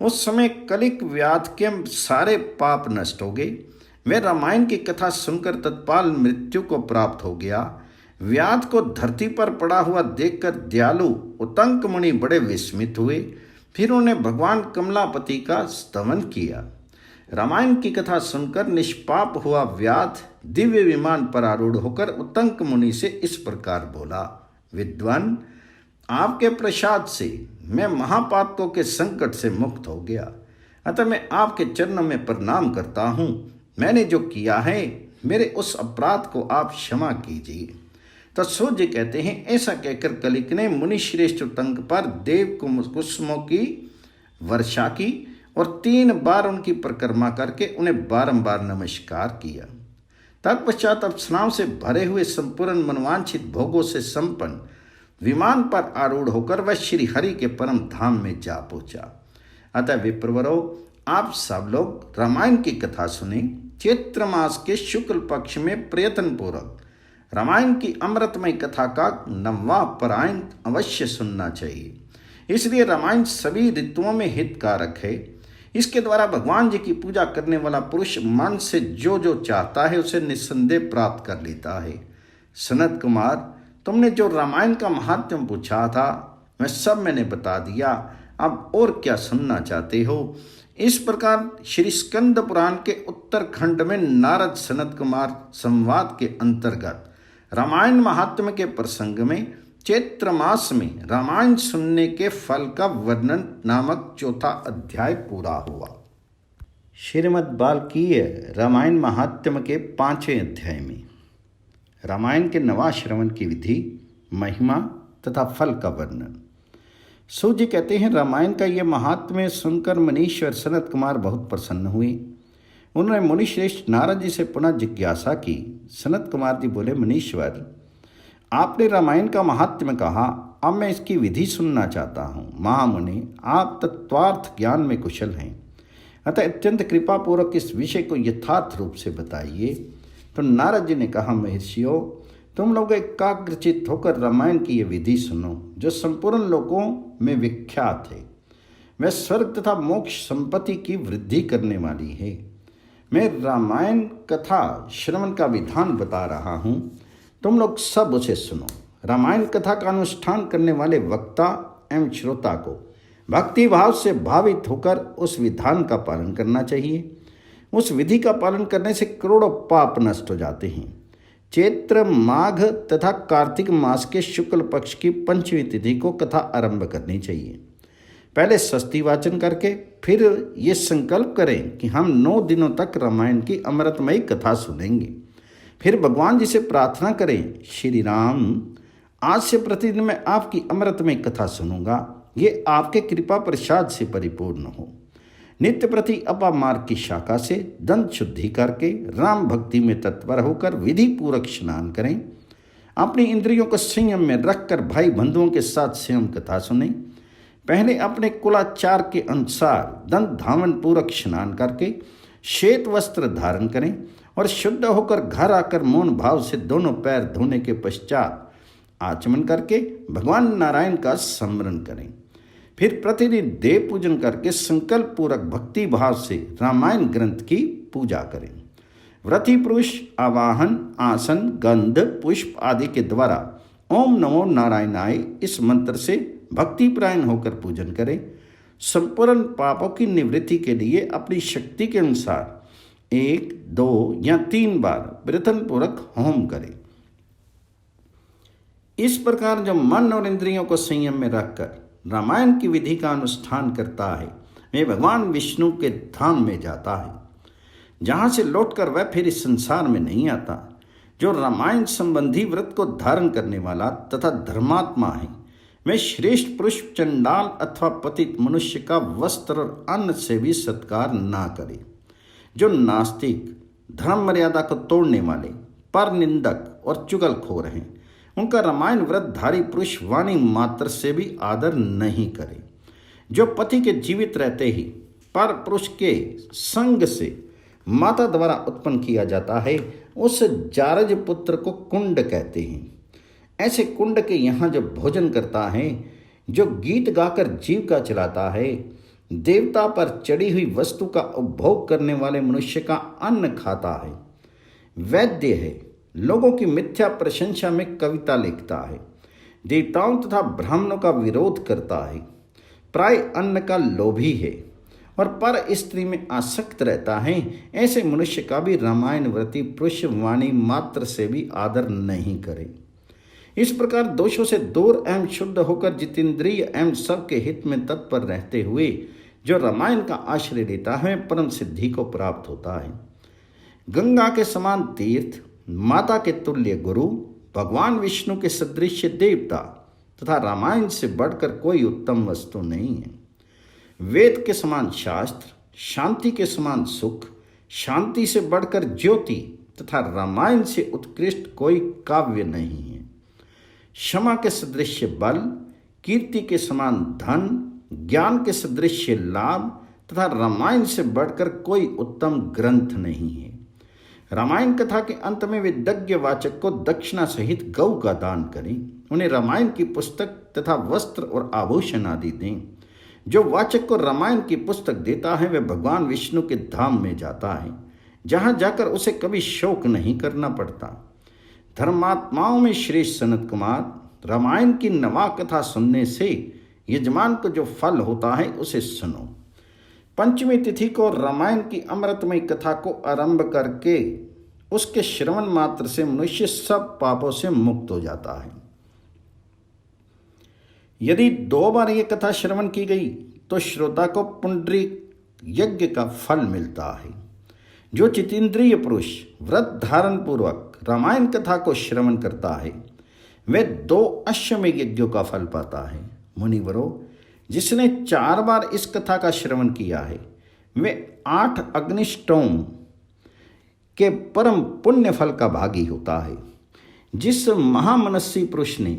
उस समय कलिक व्याध के सारे पाप नष्ट हो गए। वह रामायण की कथा सुनकर तत्काल मृत्यु को प्राप्त हो गया। व्याध को धरती पर पड़ा हुआ देखकर दयालु उतंक मुनि बड़े विस्मित हुए। फिर उन्होंने भगवान कमलापति का स्तवन किया। रामायण की कथा सुनकर निष्पाप हुआ व्याध दिव्य विमान पर आरूढ़ होकर उतंक मुनि से इस प्रकार बोला, विद्वान, आपके प्रसाद से मैं महापातकों के संकट से मुक्त हो गया, अतः मैं आपके चरणों में प्रणाम करता हूँ। मैंने जो किया है मेरे उस अपराध को आप क्षमा कीजिए। तो सूर्य कहते हैं, ऐसा कहकर कलिक ने मुनि श्रेष्ठ उतंक पर देव कुसुमों की वर्षा की और 3 बार उनकी परिक्रमा करके उन्हें बारंबार नमस्कार किया। तत्पश्चात अप्सराओं से भरे हुए संपूर्ण मनवांछित भोगों से संपन्न विमान पर आरूढ़ होकर वह श्री हरि के परम धाम में जा पहुंचा। अतः विप्रवरो, आप सब लोग रामायण की कथा सुने। चैत्र मास के शुक्ल पक्ष में प्रयत्न पूर्वक रामायण की अमृतमय कथा का नववाह पारायण अवश्य सुनना चाहिए। इसलिए रामायण सभी ऋतुओं में हितकारक है। इसके द्वारा भगवान जी की पूजा करने वाला पुरुष मन से जो जो चाहता है उसे निस्संदेह प्राप्त कर लेता है। सनत कुमार, तुमने जो रामायण का महात्म्य पूछा था वह सब मैंने बता दिया। अब और क्या सुनना चाहते हो? इस प्रकार श्री स्कंद पुराण के उत्तर खंड में नारद सनत कुमार संवाद के अंतर्गत रामायण महात्म्य के प्रसंग में चैत्र मास में रामायण सुनने के फल का वर्णन नामक 4था अध्याय पूरा हुआ। श्रीमद् बाल्मीकि रामायण महात्म्य के 5वें अध्याय में रामायण के नवा श्रवण की विधि, महिमा तथा फल का वर्णन। सूत जी कहते हैं, रामायण का यह महात्म्य सुनकर मुनीश्वर सनत कुमार बहुत प्रसन्न हुए। उन्होंने मुनिश्रेष्ठ नारद जी से पुनः जिज्ञासा की। सनत कुमार जी बोले, मुनीश्वर, आपने रामायण का महात्म्य कहा, अब मैं इसकी विधि सुनना चाहता हूँ। महामुनि, आप तत्वार्थ ज्ञान में कुशल हैं, अतः अत्यंत कृपापूर्वक इस विषय को यथार्थ रूप से बताइए। तो नारद जी ने कहा, महर्षियों, तुम लोग एकाग्रचित होकर रामायण की ये विधि सुनो, जो संपूर्ण लोकों में विख्यात है। वह स्वर्ग तथा मोक्ष संपत्ति की वृद्धि करने वाली है। मैं रामायण कथा श्रवण का विधान बता रहा हूँ, तुम लोग सब उसे सुनो। रामायण कथा का अनुष्ठान करने वाले वक्ता एवं श्रोता को भक्ति भाव से भावित होकर उस विधान का पालन करना चाहिए। उस विधि का पालन करने से करोड़ों पाप नष्ट हो जाते हैं। चैत्र, माघ तथा कार्तिक मास के शुक्ल पक्ष की 5वीं तिथि को कथा आरंभ करनी चाहिए। पहले षष्ठी वाचन करके फिर ये संकल्प करें कि हम 9 दिनों तक रामायण की अमृतमयी कथा सुनेंगे। फिर भगवान जी से प्रार्थना करें, श्री राम, आज से प्रतिदिन मैं आपकी अमृतमयी कथा सुनूंगा। ये आपके कृपा प्रसाद से परिपूर्ण हो। नित्य प्रति अपा मार्ग की शाखा से दंत शुद्धि करके राम भक्ति में तत्पर होकर विधि पूर्वक स्नान करें। अपनी इंद्रियों को संयम में रखकर भाई बंधुओं के साथ स्वयं कथा सुनें। पहले अपने कुलाचार के अनुसार दंत धावन पूर्वक स्नान करके श्वेत वस्त्र धारण करें और शुद्ध होकर घर आकर मौन भाव से दोनों पैर धोने के पश्चात आचमन करके भगवान नारायण का स्मरण करें। फिर प्रतिदिन देव पूजन करके संकल्प पूर्वक भक्ति भाव से रामायण ग्रंथ की पूजा करें। व्रती पुरुष आवाहन, आसन, गंध, पुष्प आदि के द्वारा ओम नमो नारायणाय इस मंत्र से भक्तिपरायण होकर पूजन करें। संपूर्ण पापों की निवृत्ति के लिए अपनी शक्ति के अनुसार 1, 2 या 3 बार प्रयत्न पूर्वक होम करें। इस प्रकार जो मन और इंद्रियों को संयम में रखकर रामायण की विधि का अनुष्ठान करता है, वह भगवान विष्णु के धाम में जाता है, जहाँ से लौटकर वह फिर इस संसार में नहीं आता। जो रामायण संबंधी व्रत को धारण करने वाला तथा धर्मात्मा है, वह श्रेष्ठ पुरुष चंडाल अथवा पतित मनुष्य का वस्त्र और अन्न से भी सत्कार ना करे। जो नास्तिक, धर्म मर्यादा को तोड़ने वाले, पर निंदक और चुगलखोर हैं, उनका रामायण व्रतधारी पुरुष वाणी मात्र से भी आदर नहीं करे। जो पति के जीवित रहते ही पर पुरुष के संग से माता द्वारा उत्पन्न किया जाता है, उस जारज पुत्र को कुंड कहते हैं। ऐसे कुंड के यहाँ जो भोजन करता है, जो गीत गाकर जीविका चलाता है, देवता पर चढ़ी हुई वस्तु का उपभोग करने वाले मनुष्य का अन्न खाता है, वैद्य है, लोगों की मिथ्या प्रशंसा में कविता लिखता है, देवताओं तथा ब्राह्मणों का विरोध करता है, प्राय अन्न का लोभी है और पर स्त्री में आसक्त रहता है, ऐसे मनुष्य का भी रामायण व्रती पुरुष वाणी मात्र से भी आदर नहीं करे। इस प्रकार दोषों से दूर एवं शुद्ध होकर जितेंद्रिय एवं सबके हित में तत्पर रहते हुए जो रामायण का आश्रय लेता है, परम सिद्धि को प्राप्त होता है। गंगा के समान तीर्थ, माता के तुल्य गुरु, भगवान विष्णु के सदृश देवता तथा रामायण से बढ़कर कोई उत्तम वस्तु नहीं है। वेद के समान शास्त्र, शांति के समान सुख, शांति से बढ़कर ज्योति तथा रामायण से उत्कृष्ट कोई काव्य नहीं है। क्षमा के सदृश बल, कीर्ति के समान धन, ज्ञान के सदृश लाभ तथा रामायण से बढ़कर कोई उत्तम ग्रंथ नहीं है। रामायण कथा के अंत में विदग्ध वाचक को दक्षिणा सहित गौ का दान करें, उन्हें रामायण की पुस्तक तथा वस्त्र और आभूषण आदि दें। जो वाचक को रामायण की पुस्तक देता है वह भगवान विष्णु के धाम में जाता है, जहाँ जाकर उसे कभी शोक नहीं करना पड़ता। धर्मात्माओं में श्रेष्ठ सनत कुमार, रामायण की नवा कथा सुनने से यजमान को जो फल होता है उसे सुनो। पंचमी तिथि को रामायण की अमृतमय कथा को आरंभ करके उसके श्रवण मात्र से मनुष्य सब पापों से मुक्त हो जाता है। यदि 2 बार यह कथा श्रवण की गई तो श्रोता को पुंडरीक यज्ञ का फल मिलता है। जो चितेंद्रिय पुरुष व्रत धारण पूर्वक रामायण कथा को श्रवण करता है वह 2 अश्वमेध यज्ञों का फल पाता है। मुनिवरों, जिसने 4 बार इस कथा का श्रवण किया है वह 8 अग्निष्टोम के परम पुण्य फल का भागी होता है। जिस महामनस्वी पुरुष ने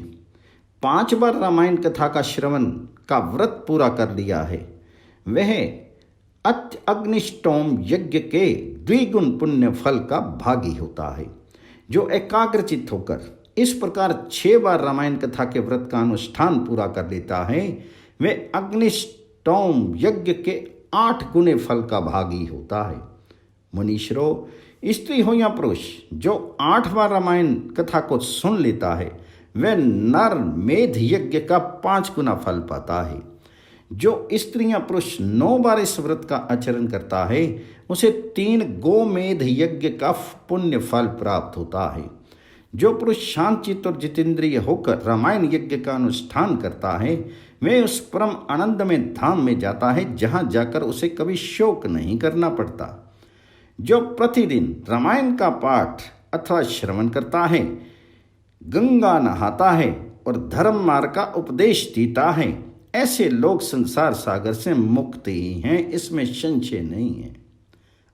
5 बार रामायण कथा का श्रवण का व्रत पूरा कर लिया है वह अग्निष्टोम यज्ञ के द्विगुण पुण्य फल का भागी होता है। जो एकाग्रचित होकर इस प्रकार 6 बार रामायण कथा के व्रत का अनुष्ठान पूरा कर लेता है वह अग्निष्टोम यज्ञ के 8 गुने फल का भागी होता है। मुनीश्वरों, स्त्री हो या पुरुष, जो 8 बार रामायण कथा को सुन लेता है वह नर मेध यज्ञ का 5 गुना फल पाता है। जो स्त्रियां पुरुष 9 बार इस व्रत का आचरण करता है उसे 3 गोमेध यज्ञ का पुण्य फल प्राप्त होता है। जो पुरुष शांतचित्त और जितेंद्रिय होकर रामायण यज्ञ का अनुष्ठान करता है वह उस परम आनंद में धाम में जाता है, जहां जाकर उसे कभी शोक नहीं करना पड़ता। जो प्रतिदिन रामायण का पाठ अथवा श्रवण करता है, गंगा नहाता है और धर्म मार्ग का उपदेश देता है, ऐसे लोग संसार सागर से मुक्त ही हैं, इसमें संशय नहीं है।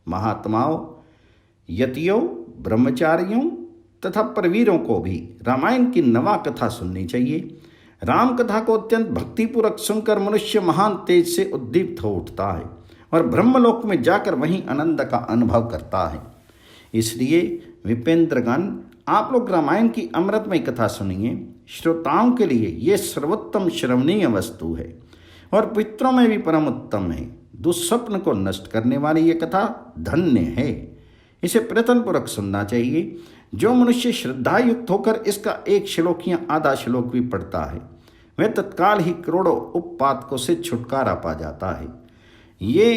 महात्माओं, यतियों, ब्रह्मचारियों तथा परवीरों को भी रामायण की नवा कथा सुननी चाहिए। राम कथा को अत्यंत भक्तिपूर्वक सुनकर मनुष्य महान तेज से उद्दीप्त हो उठता है और ब्रह्मलोक में जाकर वहीं आनंद का अनुभव करता है। इसलिए विपेंद्रगण, आप लोग रामायण की अमृतमय कथा सुनिए। श्रोताओं के लिए ये सर्वोत्तम श्रवणीय वस्तु है और पितरों में भी परम उत्तम है। दुस्वप्न को नष्ट करने वाली ये कथा धन्य है, इसे प्रयत्नपूर्वक सुनना चाहिए। जो मनुष्य श्रद्धा युक्त होकर इसका 1 श्लोक या आधा श्लोक भी पढ़ता है वह तत्काल ही करोड़ों उपपातकों से छुटकारा पा जाता है। ये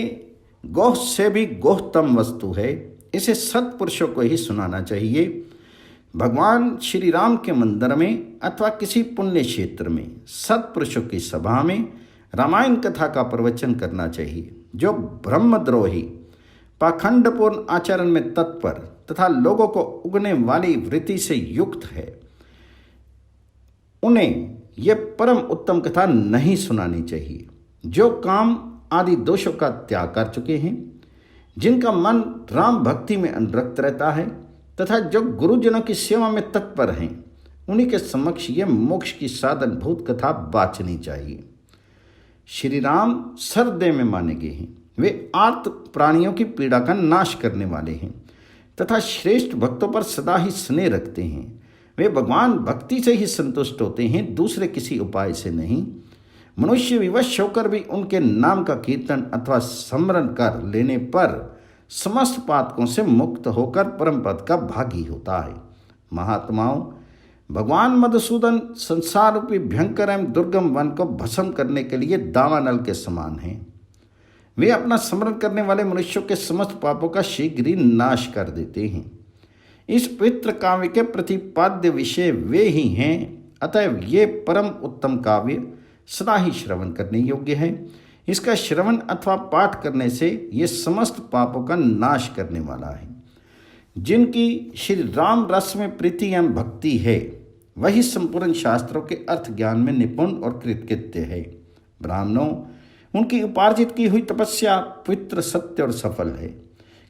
गोह से भी गोहतम वस्तु है, इसे सत्पुरुषों को ही सुनाना चाहिए। भगवान श्री राम के मंदिर में अथवा किसी पुण्य क्षेत्र में सत्पुरुषों की सभा में रामायण कथा का प्रवचन करना चाहिए। जो ब्रह्मद्रोही, पाखंडपूर्ण आचरण में तत्पर तथा लोगों को उगने वाली वृत्ति से युक्त है, उन्हें यह परम उत्तम कथा नहीं सुनानी चाहिए। जो काम आदि दोषों का त्याग कर चुके हैं, जिनका मन राम भक्ति में अनुरक्त रहता है तथा जो गुरुजनों की सेवा में तत्पर हैं, उन्हीं के समक्ष ये मोक्ष की साधन भूत कथा बाचनी चाहिए। श्री राम सर्वदेव में माने गए हैं, वे आर्त प्राणियों की पीड़ा का नाश करने वाले हैं तथा श्रेष्ठ भक्तों पर सदा ही स्नेह रखते हैं। वे भगवान भक्ति से ही संतुष्ट होते हैं, दूसरे किसी उपाय से नहीं। मनुष्य विवश होकर भी उनके नाम का कीर्तन अथवा स्मरण कर लेने पर समस्त पातकों से मुक्त होकर परम पद का भागी होता है। महात्माओं, भगवान मधुसूदन संसार रूपी भयंकर एवं दुर्गम वन को भस्म करने के लिए दावानल के समान हैं। वे अपना स्मरण करने वाले मनुष्यों के समस्त पापों का शीघ्र ही नाश कर देते हैं। इस पवित्र काव्य के प्रतिपाद्य विषय वे ही हैं, अतएव ये परम उत्तम काव्य सदा ही श्रवण करने योग्य है। इसका श्रवण अथवा पाठ करने से ये समस्त पापों का नाश करने वाला है। जिनकी श्री राम रस में प्रीति एवं भक्ति है, वही संपूर्ण शास्त्रों के अर्थ ज्ञान में निपुण और कृतकृत्य है। ब्राह्मणों, उनकी उपार्जित की हुई तपस्या पवित्र, सत्य और सफल है,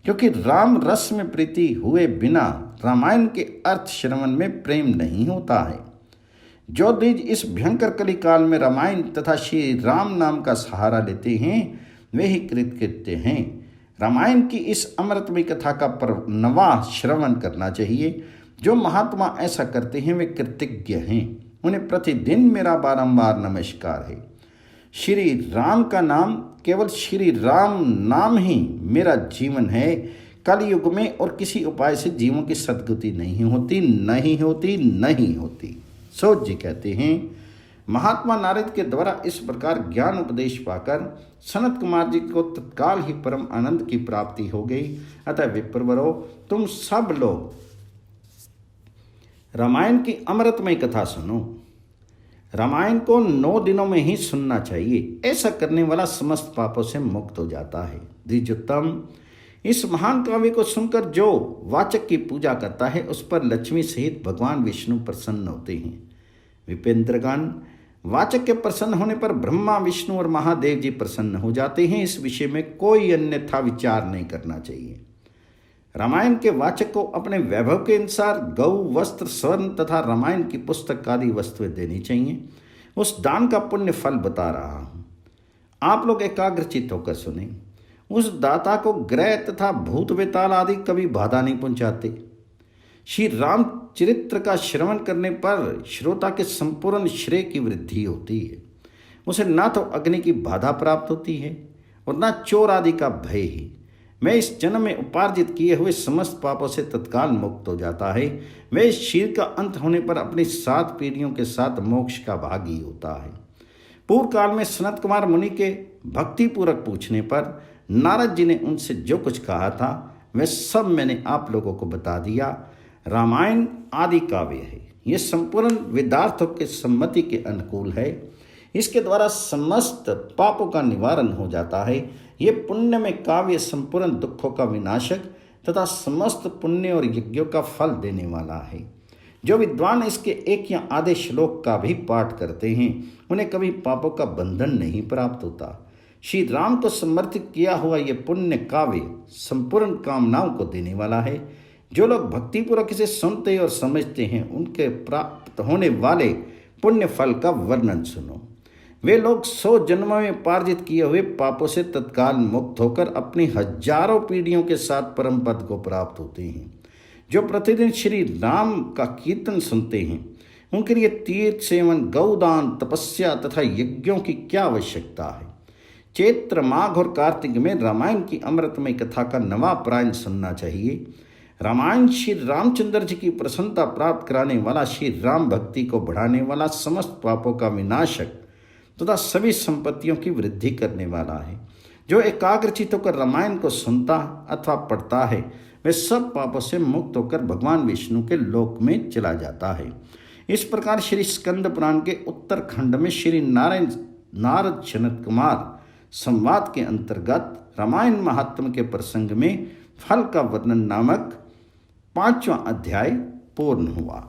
क्योंकि राम रस में प्रीति हुए बिना रामायण के अर्थ श्रवण में प्रेम नहीं होता है। जो द्विज इस भयंकर कली काल में रामायण तथा श्री राम नाम का सहारा लेते हैं, वे ही कृतकृत्य हैं। रामायण की इस अमृतमय कथा का परनवा श्रवण करना चाहिए। जो महात्मा ऐसा करते हैं वे कृतज्ञ हैं, उन्हें प्रतिदिन मेरा बारंबार नमस्कार है। श्री राम का नाम, केवल श्री राम नाम ही मेरा जीवन है। कलयुग में और किसी उपाय से जीवों की सद्गति नहीं होती, नहीं होती, नहीं होती। सूत जी कहते हैं, महात्मा नारद के द्वारा इस प्रकार ज्ञान उपदेश पाकर सनत कुमार जी को तत्काल ही परम आनंद की प्राप्ति हो गई। अतः विप्रवरो, तुम सब लोग रामायण की अमृतमय कथा सुनो। रामायण को 9 दिनों में ही सुनना चाहिए। ऐसा करने वाला समस्त पापों से मुक्त हो जाता है। द्विजोत्तम, इस महान काव्य को सुनकर जो वाचक की पूजा करता है, उस पर लक्ष्मी सहित भगवान विष्णु प्रसन्न होते हैं। विपेंद्रगण, वाचक के प्रसन्न होने पर ब्रह्मा, विष्णु और महादेव जी प्रसन्न हो जाते हैं। इस विषय में कोई अन्यथा विचार नहीं करना चाहिए। रामायण के वाचक को अपने वैभव के अनुसार गौ, वस्त्र, स्वर्ण तथा रामायण की पुस्तक आदि वस्तुएं देनी चाहिए। उस दान का पुण्य फल बता रहा हूं, आप लोग एकाग्रचित होकर सुने। उस दाता को ग्रह तथा भूत वेताल आदि कभी बाधा नहीं पहुंचाते। श्री राम चरित्र का श्रवण करने पर श्रोता के संपूर्ण श्रेय की वृद्धि होती है। उसे न तो अग्नि की बाधा प्राप्त होती है और न चोर आदि का भय ही। मैं इस जन्म में उपार्जित किए हुए समस्त पापों से तत्काल मुक्त हो जाता है। मैं इस शरीर का अंत होने पर अपनी 7 पीढ़ियों के साथ मोक्ष का भागी होता है। पूर्व काल में सनत कुमार मुनि के भक्तिपूर्वक पूछने पर नारद जी ने उनसे जो कुछ कहा था, वह सब मैंने आप लोगों को बता दिया। रामायण आदि काव्य है, ये संपूर्ण वेदार्थों के सम्मति के अनुकूल है। इसके द्वारा समस्त पापों का निवारण हो जाता है। ये पुण्यमय काव्य संपूर्ण दुखों का विनाशक तथा समस्त पुण्य और यज्ञों का फल देने वाला है। जो विद्वान इसके एक या आधे श्लोक का भी पाठ करते हैं, उन्हें कभी पापों का बंधन नहीं प्राप्त होता। श्री राम को समर्पित किया हुआ ये पुण्य काव्य संपूर्ण कामनाओं को देने वाला है। जो लोग भक्तिपूर्वक इसे सुनते और समझते हैं, उनके प्राप्त होने वाले पुण्य फल का वर्णन सुनो। वे लोग 100 जन्मों में उपार्जित किए हुए पापों से तत्काल मुक्त होकर अपनी हजारों पीढ़ियों के साथ परम पद को प्राप्त होते हैं। जो प्रतिदिन श्री राम का कीर्तन सुनते हैं, उनके लिए तीर्थ सेवन, गौदान, तपस्या तथा यज्ञों की क्या आवश्यकता है। चैत्र, माघ और कार्तिक में रामायण की अमृतमय कथा का नवा प्रायण सुनना चाहिए। रामायण श्री रामचंद्र जी की प्रसन्नता प्राप्त कराने वाला, श्री राम भक्ति को बढ़ाने वाला, समस्त पापों का विनाशक तथा सभी संपत्तियों की वृद्धि करने वाला है। जो एकाग्रचित होकर रामायण को सुनता अथवा पढ़ता है, वह सब पापों से मुक्त होकर भगवान विष्णु के लोक में चला जाता है। इस प्रकार श्री स्कंद पुराण के उत्तरखंड में श्री नारद सनत कुमार संवाद के अंतर्गत रामायण महात्म्य के प्रसंग में फल का वर्णन नामक 5वां अध्याय पूर्ण हुआ।